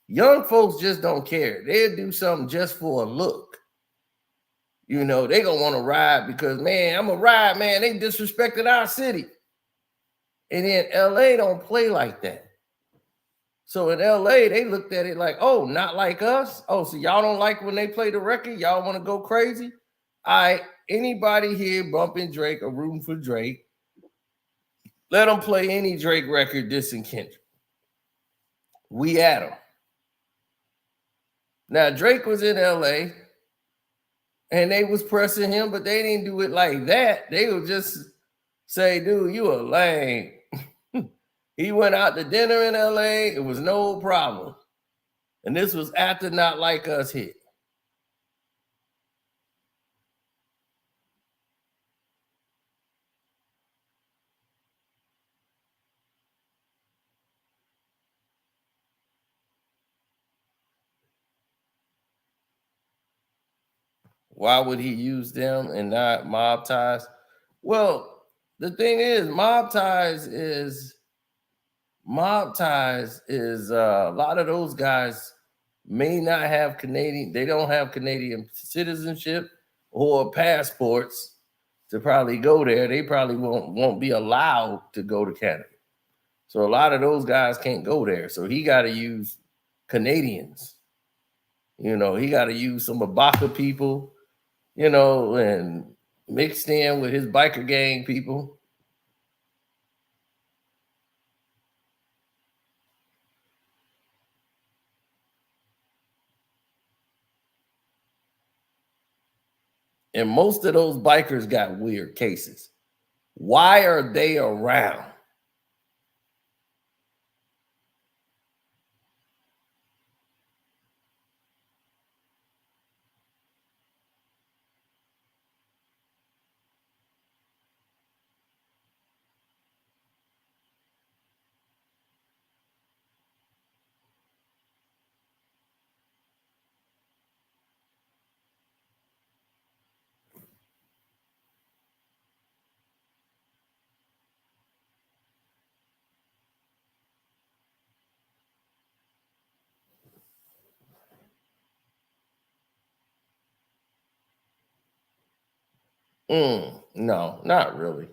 Young folks just don't care. They'll do something just for a look. You know, they gonna want to ride because, man, I'm a ride, man. They disrespected our city. And then LA don't play like that. So in LA, they looked at it like, oh, not like us. Oh, so y'all don't like when they play the record? Y'all want to go crazy? All right, anybody here bumping Drake or rooting for Drake, let them play any Drake record dissing Kendrick. We at them. Now, Drake was in LA and they was pressing him, but they didn't do it like that. They would just say, dude, you a lame. He went out to dinner in LA. It was no problem. And this was after Not Like Us hit. Why would he use them and not Mob Ties? Well, the thing is, Mob Ties is a lot of those guys may not have Canadian, they don't have Canadian citizenship or passports to probably go there. They probably won't be allowed to go to Canada. So a lot of those guys can't go there. So he got to use Canadians. You know, he got to use some Abaka people, you know, and mixed in with his biker gang people. And most of those bikers got weird cases. Why are they around? No, not really.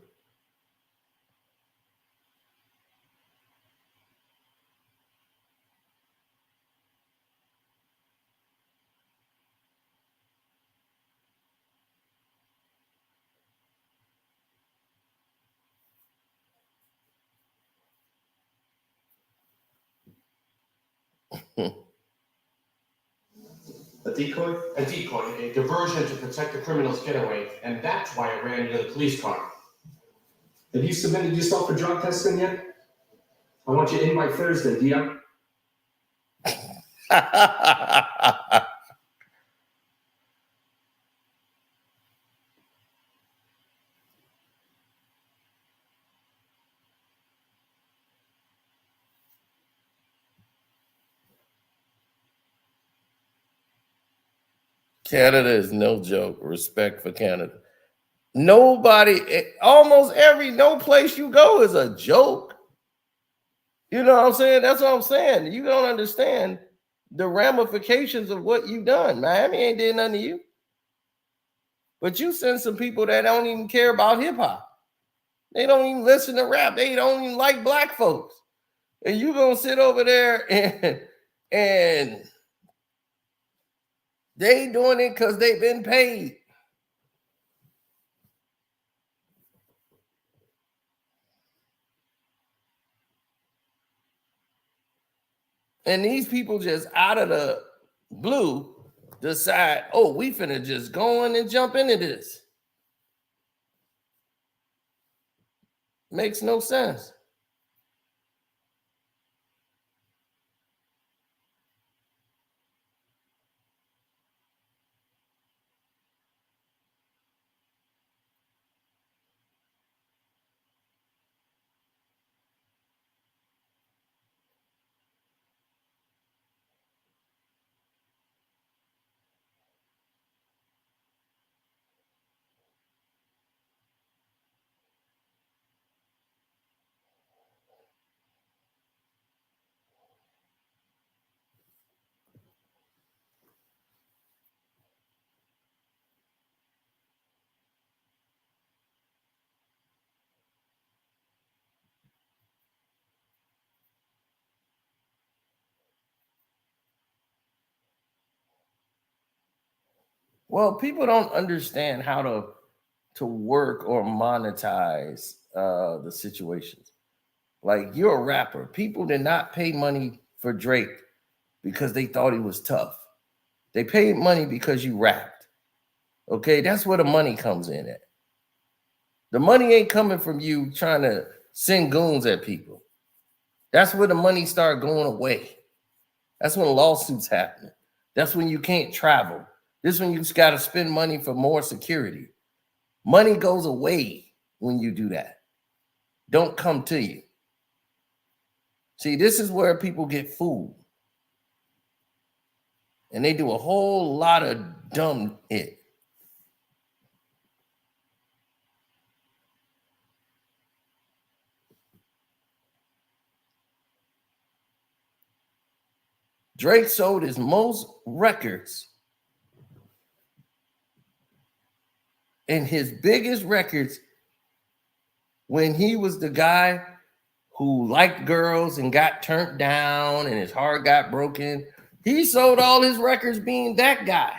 A decoy? A decoy, a diversion to protect the criminal's getaway, and that's why I ran into the police car. Have you submitted yourself for drug testing yet? I want you in by Thursday, Dia. Canada is no joke. Respect for Canada. Nobody, almost no place you go is a joke. You know what I'm saying? That's what I'm saying. You don't understand the ramifications of what you've done. Miami ain't did nothing to you. But you send some people that don't even care about hip hop. They don't even listen to rap. They don't even like black folks. And you gonna sit over there and they doing it because they've been paid. And these people just out of the blue decide, oh, we finna just go in and jump into this. Makes no sense. Well, people don't understand how to work or monetize the situations. Like, you're a rapper. People did not pay money for Drake because they thought he was tough. They paid money because you rapped. Okay, that's where the money comes in at. The money ain't coming from you trying to send goons at people. That's where the money start going away. That's when lawsuits happen. That's when you can't travel. This is when you just got to spend money for more security. Money goes away when you do that. Don't come to you. See, this is where people get fooled. And they do a whole lot of dumb shit. Drake sold his most records and his biggest records when he was the guy who liked girls and got turned down and his heart got broken. He sold all his records being that guy.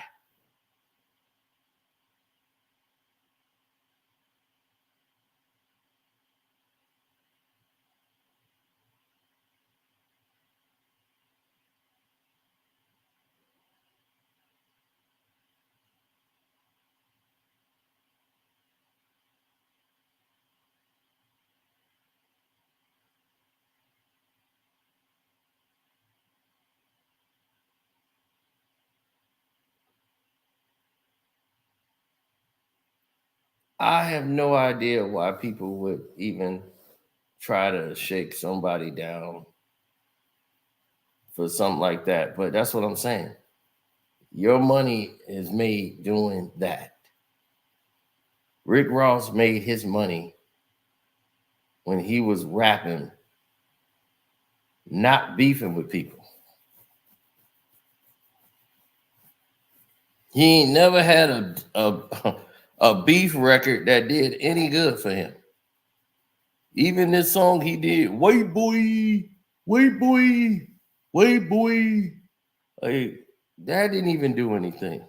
I have no idea why people would even try to shake somebody down for something like that. But that's what I'm saying. Your money is made doing that. Rick Ross made his money when he was rapping, not beefing with people. He ain't never had a beef record that did any good for him. Even this song he did, "White Boy, White Boy, White Boy," like, that didn't even do anything.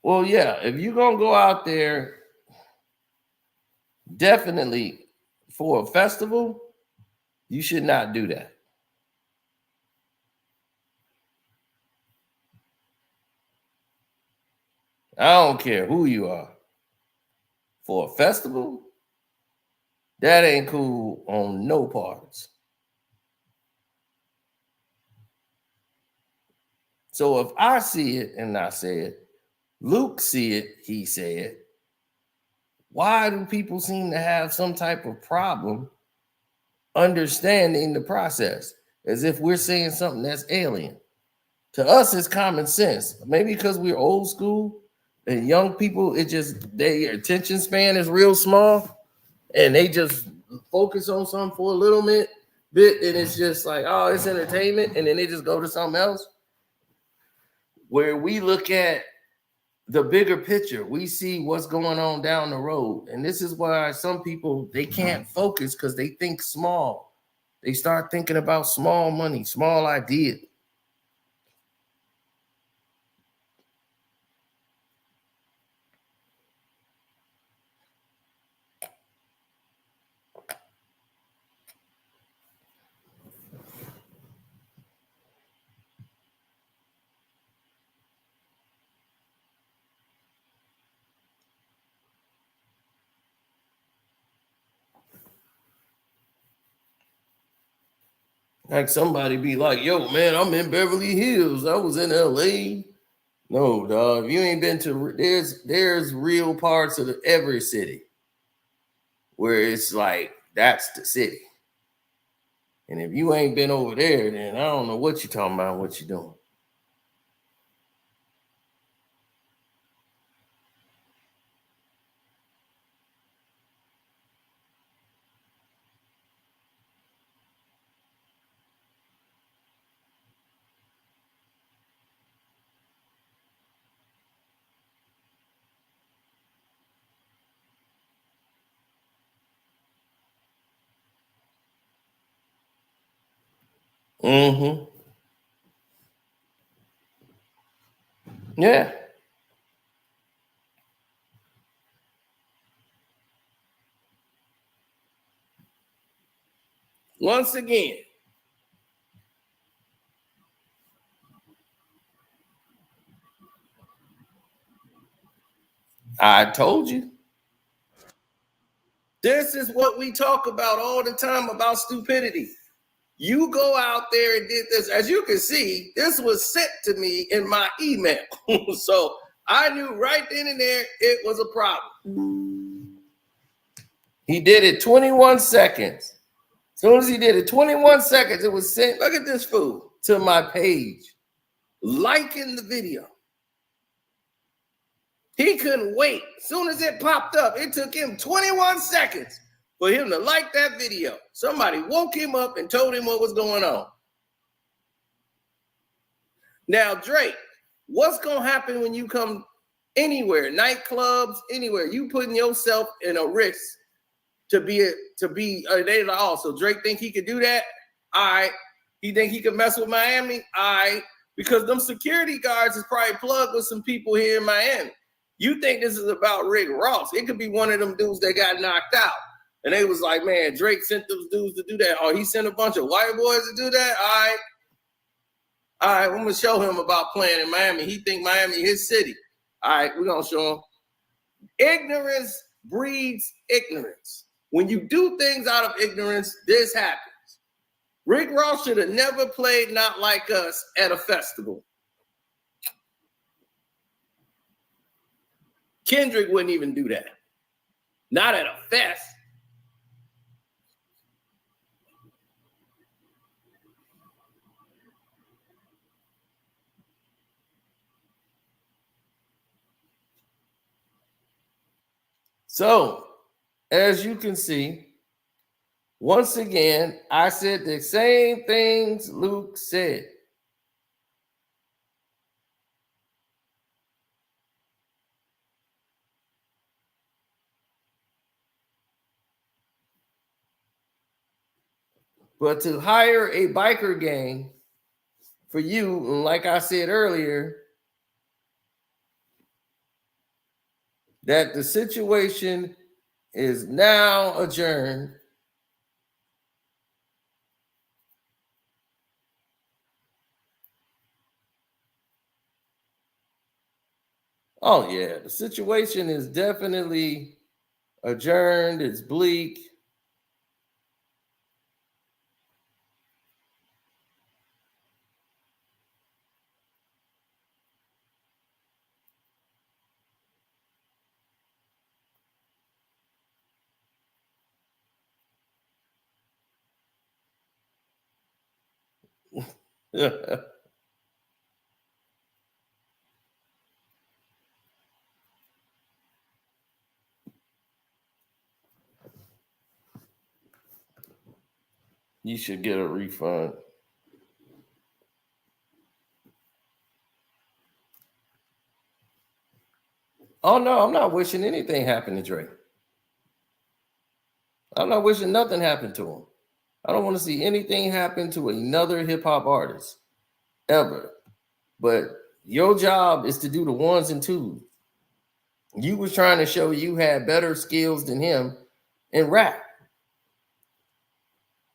Well, yeah, if you're gonna go out there, definitely for a festival, you should not do that. I don't care who you are. For a festival, that ain't cool on no parts. So if I see it and I say it, Luke see it, he said, why do people seem to have some type of problem understanding the process as if we're saying something that's alien? To us, it's common sense. Maybe because we're old school and young people, it just, their attention span is real small and they just focus on something for a little bit and it's just like, oh, it's entertainment, and then they just go to something else. Where we look at the bigger picture. We see what's going on down the road. And this is why some people, they can't focus because they think small. They start thinking about small money, small ideas. Like somebody be like, yo, man, I'm in Beverly Hills. I was in LA. No, dog. If you ain't been to, there's real parts of every city where it's like, that's the city. And if you ain't been over there, then I don't know what you're talking about, what you're doing. Mm-hmm. Yeah. Once again, I told you. This is what we talk about all the time about stupidity. You go out there and did this. As you can see, this was sent to me in my email. So I knew right then and there it was a problem. He did it 21 seconds. As soon as he did it 21 seconds, it was sent. Look at this fool to my page, liking the video. He couldn't wait. As soon as it popped up, it took him 21 seconds for him to like that video. Somebody woke him up and told him what was going on. Now, Drake, what's going to happen when you come anywhere, nightclubs, anywhere? You putting yourself in a risk to be they like, oh, so Drake think he could do that? All right. He think he could mess with Miami? All right. Because them security guards is probably plugged with some people here in Miami. You think this is about Rick Ross. It could be one of them dudes that got knocked out. And they was like, man, Drake sent those dudes to do that. Or he sent a bunch of white boys to do that? All right, I'm going to show him about playing in Miami. He think Miami his city. All right, we're going to show him. Ignorance breeds ignorance. When you do things out of ignorance, this happens. Rick Ross should have never played Not Like Us at a festival. Kendrick wouldn't even do that. Not at a fest. So, as you can see, once again, I said the same things Luke said. But to hire a biker gang for you, like I said earlier, that the situation is now adjourned. Oh, yeah, the situation is definitely adjourned. It's bleak. You should get a refund. Oh no, I'm not wishing anything happened to Drake. I'm not wishing nothing happened to him. I don't want to see anything happen to another hip hop artist ever. But your job is to do the ones and twos. You was trying to show you had better skills than him in rap.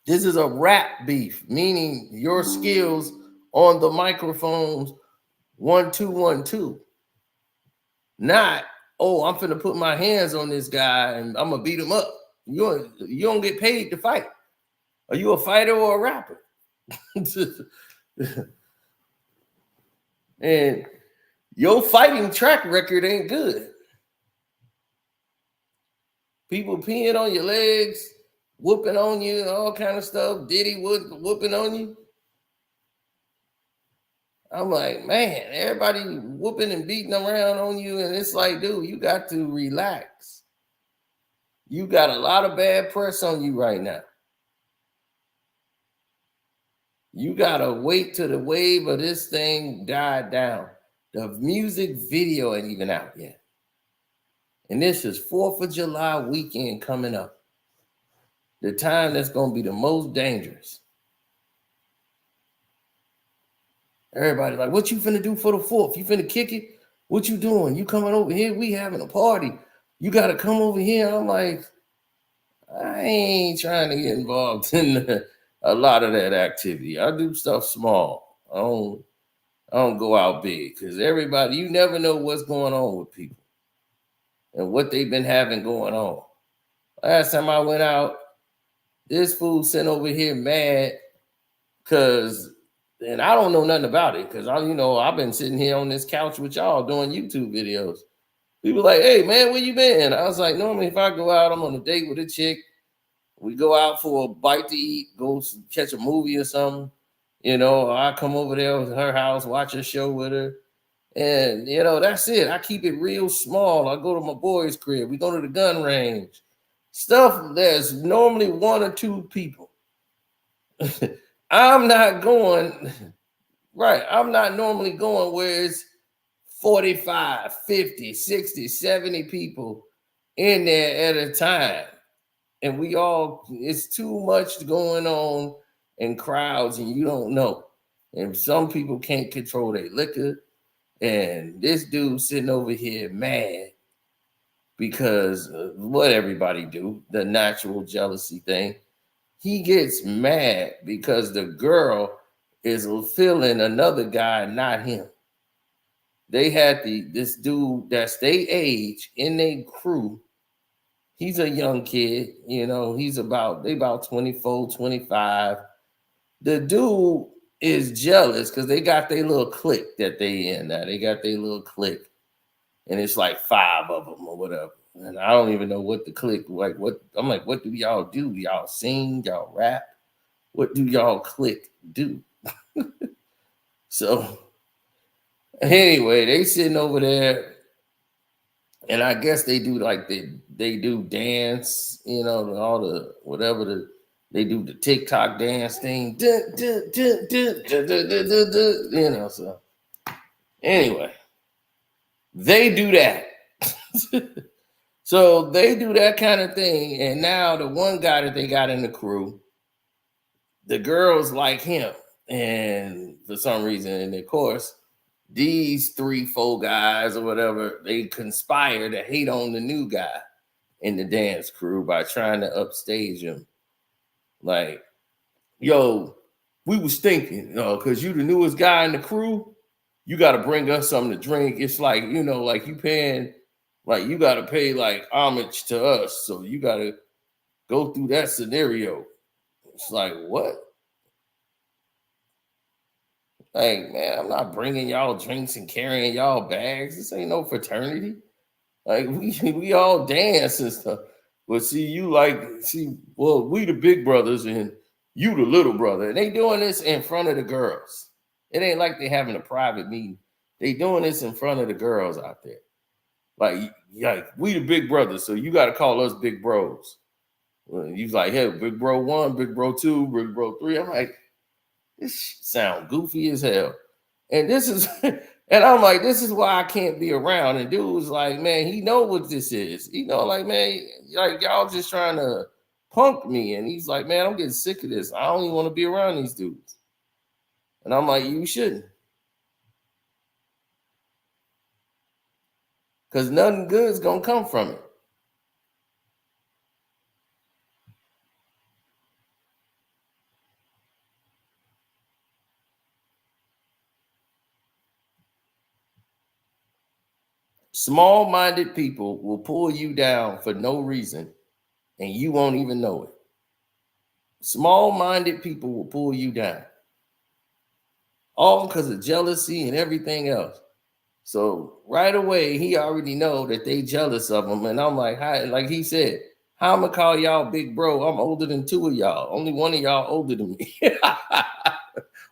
This is a rap beef, meaning your skills on the microphones 1 2 1 2. Not, oh, I'm finna put my hands on this guy and I'm gonna beat him up. You don't get paid to fight. Are you a fighter or a rapper? And your fighting track record ain't good. People peeing on your legs, whooping on you, all kind of stuff. Diddy whooping on you. I'm like, man, everybody whooping and beating around on you. And it's like, dude, you got to relax. You got a lot of bad press on you right now. You got to wait till the wave of this thing died down. The music video ain't even out yet. And this is 4th of July weekend coming up. The time that's going to be the most dangerous. Everybody like, what you finna do for the 4th? You finna kick it? What you doing? You coming over here? We having a party. You got to come over here. I'm like, I ain't trying to get involved in a lot of that activity. I do stuff small. I don't go out big because everybody, you never know what's going on with people and what they've been having going on. Last time I went out, this fool sitting over here mad because, and I don't know nothing about it because I've been sitting here on this couch with y'all doing YouTube videos. People like, hey man, where you been? I was like, normally if I go out, I'm on a date with a chick. We go out for a bite to eat, go catch a movie or something. I come over there to her house, watch a show with her. And, that's it. I keep it real small. I go to my boy's crib. We go to the gun range. Stuff there's normally 1 or 2 people. I'm not going, right. I'm not normally going where it's 45, 50, 60, 70 people in there at a time. And it's too much going on in crowds and you don't know. And some people can't control their liquor. And this dude sitting over here mad because what everybody do, the natural jealousy thing. He gets mad because the girl is feeling another guy, not him. They had this dude that's their age in their crew. He's a young kid, he's about 24, 25. The dude is jealous because they got their little clique that they in now. They got their little clique. And it's like 5 of them or whatever. And I don't even know what the clique, like what do y'all do? Y'all sing, y'all rap? What do y'all clique do? So anyway, they sitting over there. And I guess they do like they do dance, all the whatever they do the TikTok dance thing, So anyway, they do that. So they do that kind of thing, and now the one guy that they got in the crew, the girls like him, and for some reason, and of course, these 3-4 guys or whatever, they conspire to hate on the new guy in the dance crew by trying to upstage him. Like, yo, we was thinking, because you the newest guy in the crew, you got to bring us something to drink. It's like, like you paying, like you got to pay like homage to us. So you got to go through that scenario. It's like, what? Like, man, I'm not bringing y'all drinks and carrying y'all bags. This ain't no fraternity. Like, we all dance and stuff. But see, we the big brothers and you the little brother. And they doing this in front of the girls. It ain't like they having a private meeting. They doing this in front of the girls out there. Like we the big brothers, so you got to call us big bros. You like, hey, big bro 1, big bro 2, big bro 3. I'm like, this sound goofy as hell. And this is, and And I'm like, this is why I can't be around. And dude was like, man, he know what this is. You know, like, man, like y'all just trying to punk me. And he's like, man, I'm getting sick of this. I don't even want to be around these dudes. And I'm like, you shouldn't. Because nothing good is going to come from it. Small-minded people will pull you down for no reason, and you won't even know it. Small-minded people will pull you down. All because of jealousy and everything else. So right away, he already know that they jealous of him. And I'm like, hi, like he said, how am I call y'all big bro? I'm older than two of y'all. Only one of y'all older than me.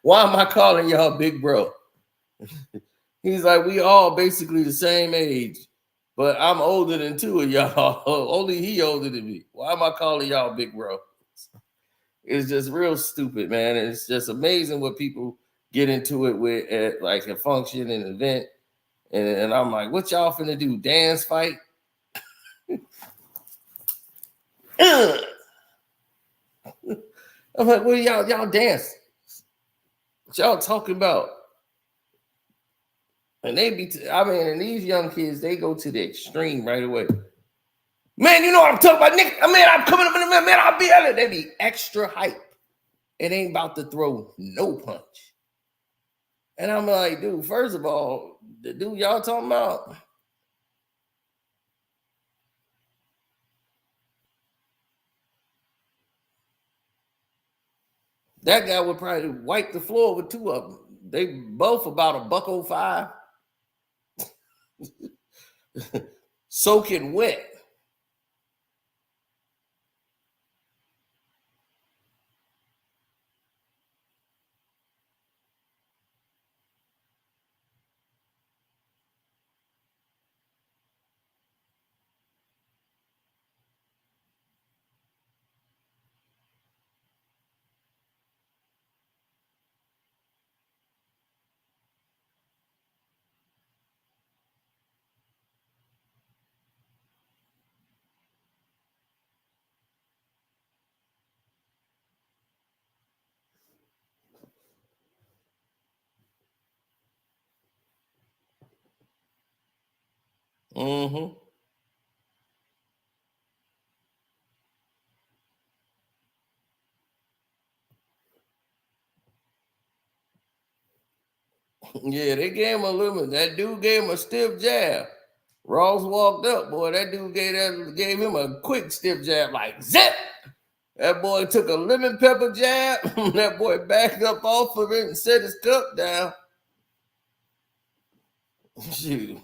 Why am I calling y'all big bro? He's like, we all basically the same age, but I'm older than two of y'all. Only he older than me. Why am I calling y'all big bro? It's just real stupid, man. It's just amazing what people get into it with at like a function, an event. And I'm like, what y'all finna do? Dance fight? I'm like, what y'all dance? What y'all talking about? And they be, and these young kids, they go to the extreme right away. Man, you know what I'm talking about, Nick? Man, I'm coming up in a minute, man, I'll be at it. They be extra hype. It ain't about to throw no punch. And I'm like, dude, first of all, the dude y'all talking about, that guy would probably wipe the floor with two of them. They both about $105. Soaking wet. Mm-hmm. Yeah, they gave him a little. That dude gave him a stiff jab. Ross walked up, boy. That dude gave him a quick stiff jab, like zip. That boy took a lemon pepper jab. That boy backed up off of it and set his cup down. Shoot.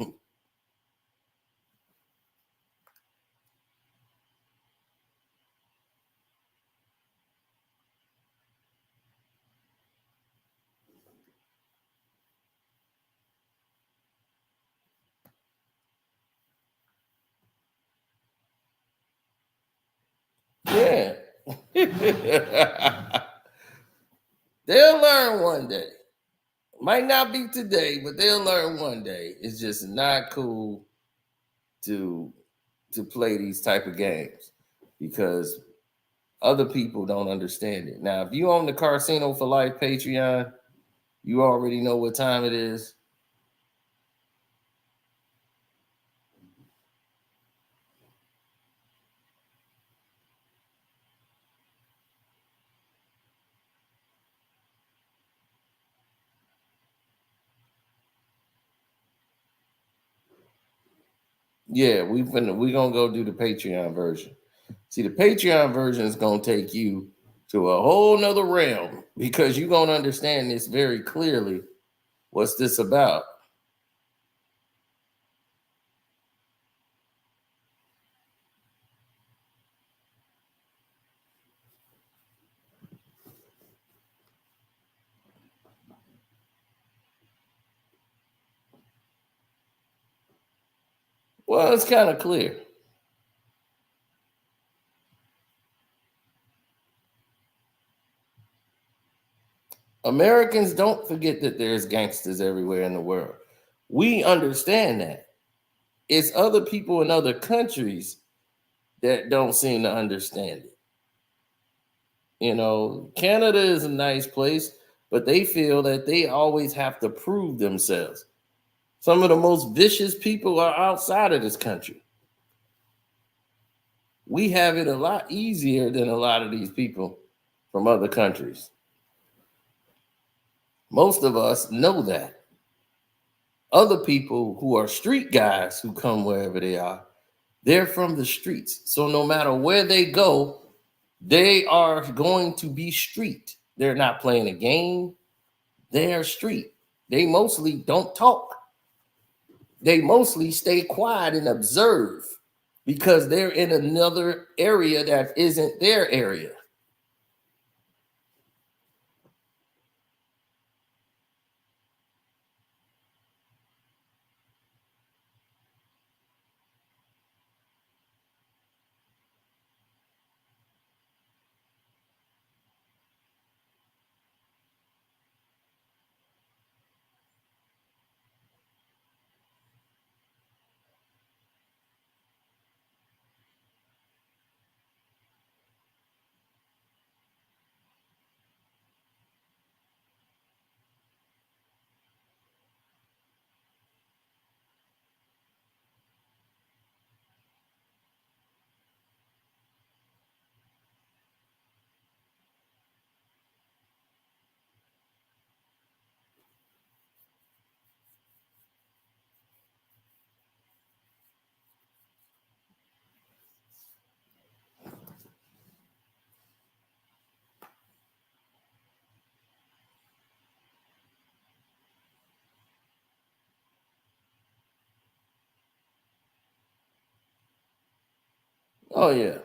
Yeah. They'll learn one day. Might not be today, but they'll learn one day. It's just not cool to play these type of games because other people don't understand it. Now, if you own the Casino for Life Patreon, you already know what time it is. Yeah, we're gonna go do the Patreon version. See, the Patreon version is gonna take you to a whole nother realm because you're gonna understand this very clearly. What's this about? Well, it's kind of clear. Americans don't forget that there's gangsters everywhere in the world. We understand that. It's other people in other countries that don't seem to understand it. You know, Canada is a nice place, but they feel that they always have to prove themselves. Some of the most vicious people are outside of this country. We have it a lot easier than a lot of these people from other countries. Most of us know that. Other people who are street guys who come wherever they are, they're from the streets. So no matter where they go, they are going to be street. They're not playing a game. They are street. They mostly don't talk. They mostly stay quiet and observe because they're in another area that isn't their area. Oh, yeah.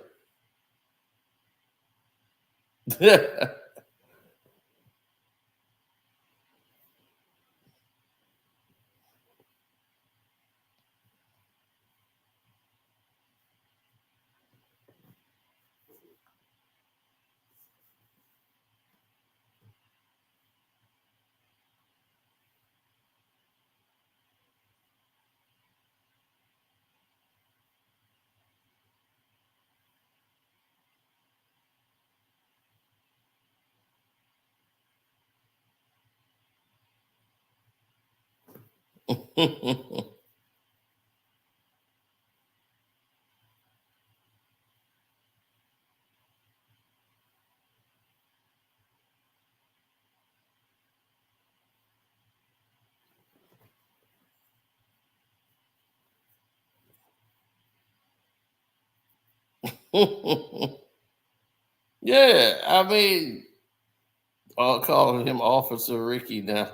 Yeah, I mean, I'll call him Officer Ricky now.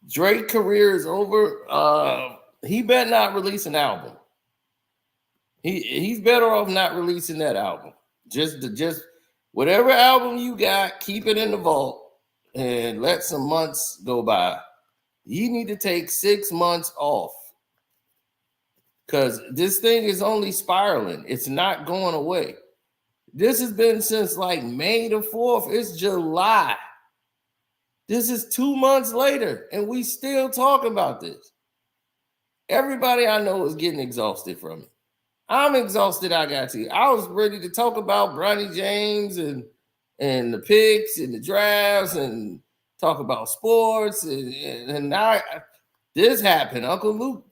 Drake career is over. He better not release an album. He's better off not releasing that album. Just whatever album you got, keep it in the vault and let some months go by. You need to take 6 months off because this thing is only spiraling. It's not going away. This has been since like May the 4th. It's July. This is 2 months later, and we still talking about this. Everybody I know is getting exhausted from it. I'm exhausted. I got to. I was ready to talk about Bronny James and the picks and the drafts and talk about sports. And now this happened. Uncle Luke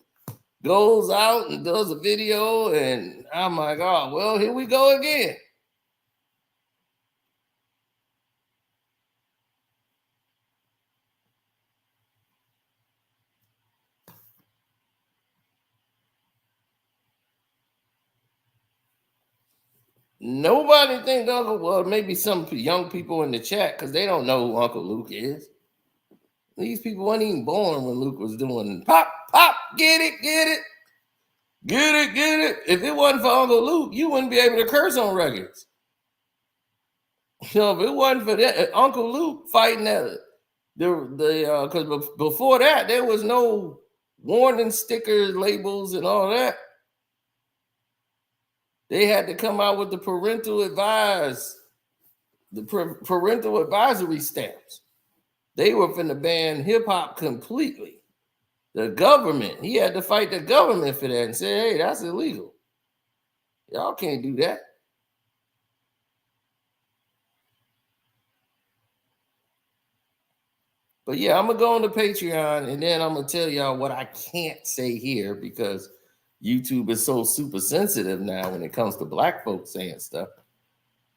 goes out and does a video, and I'm like, oh, well, here we go again. Nobody think Uncle, well, maybe some young people in the chat because they don't know who Uncle Luke is. These people weren't even born when Luke was doing pop, get it. If it wasn't for Uncle Luke, you wouldn't be able to curse on records. You know, if it wasn't for that, Uncle Luke fighting that, because before that, there was no warning stickers, labels, and all that. They had to come out with the parental advice the parental advisory stamps. They were finna ban hip hop completely. The government, he had to fight the government for that and say, hey, that's illegal. Y'all can't do that. But yeah, I'm gonna go on to Patreon and then I'm gonna tell y'all what I can't say here because YouTube is so super sensitive now when it comes to black folks saying stuff.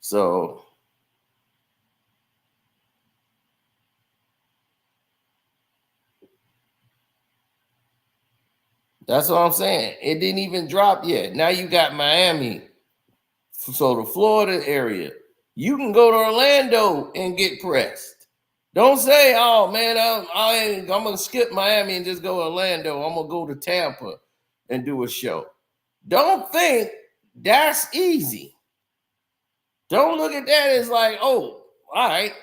So that's what I'm saying. It didn't even drop yet. Now you got Miami. So the Florida area, you can go to Orlando and get pressed. Don't say, "Oh man, I'm gonna skip Miami and just go to Orlando. I'm gonna go to Tampa and do a show." Don't think that's easy. Don't look at that as like, "Oh, all right."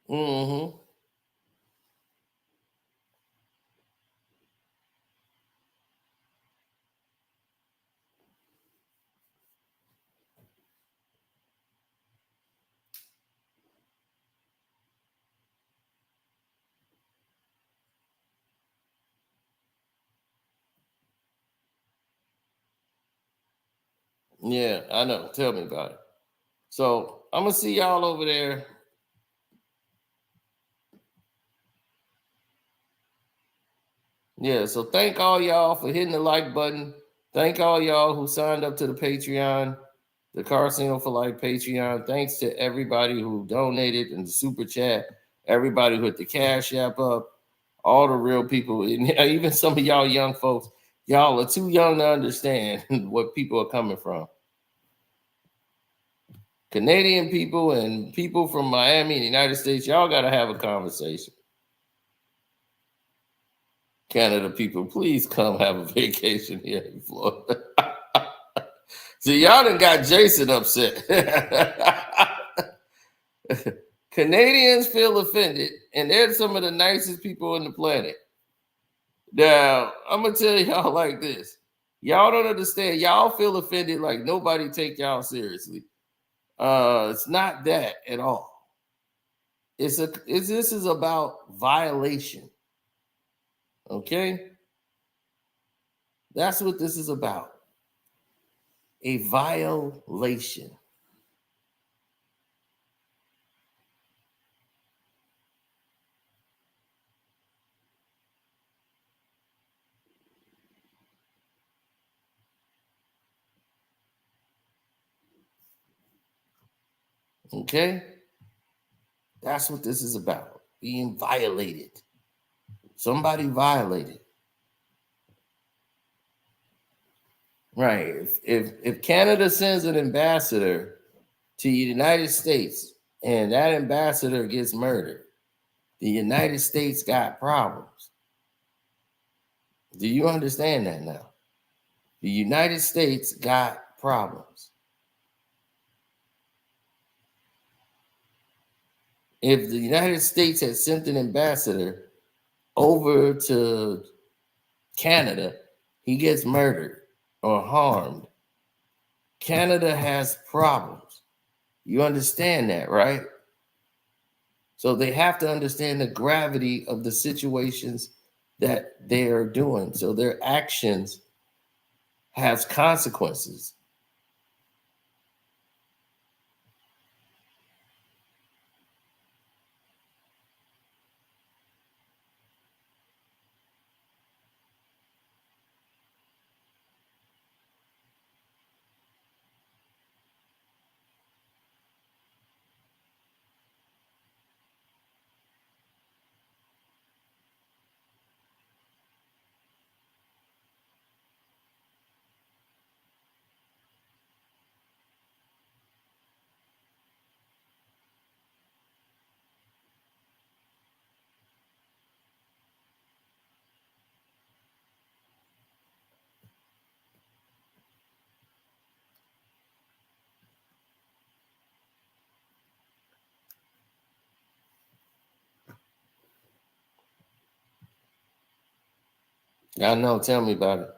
Mm-hmm. Yeah, I know. Tell me about it. So I'm gonna see y'all over there. Yeah, so thank all y'all for hitting the like button. Thank all y'all who signed up to the Patreon, the Carsino for Life Patreon. Thanks to everybody who donated in the super chat, everybody who hit the Cash App up, all the real people, and even some of y'all young folks. Y'all are too young to understand what people are coming from. Canadian people and people from Miami and the United States, y'all got to have a conversation. Canada people, please come have a vacation here in Florida. See, y'all done got Jason upset. Canadians feel offended, and they're some of the nicest people on the planet. Now, I'm going to tell y'all like this. Y'all don't understand. Y'all feel offended like nobody take y'all seriously. It's not that at all. This is about violation. Okay? That's what this is about. A violation. Okay? That's what this is about. Being violated. Somebody violated. Right. If Canada sends an ambassador to the United States and that ambassador gets murdered, the United States got problems. Do you understand that now? The United States got problems. If the United States had sent an ambassador over to Canada, he gets murdered or harmed. Canada has problems. You understand that, right? So they have to understand the gravity of the situations that they are doing. So their actions has consequences. I know. Tell me about it.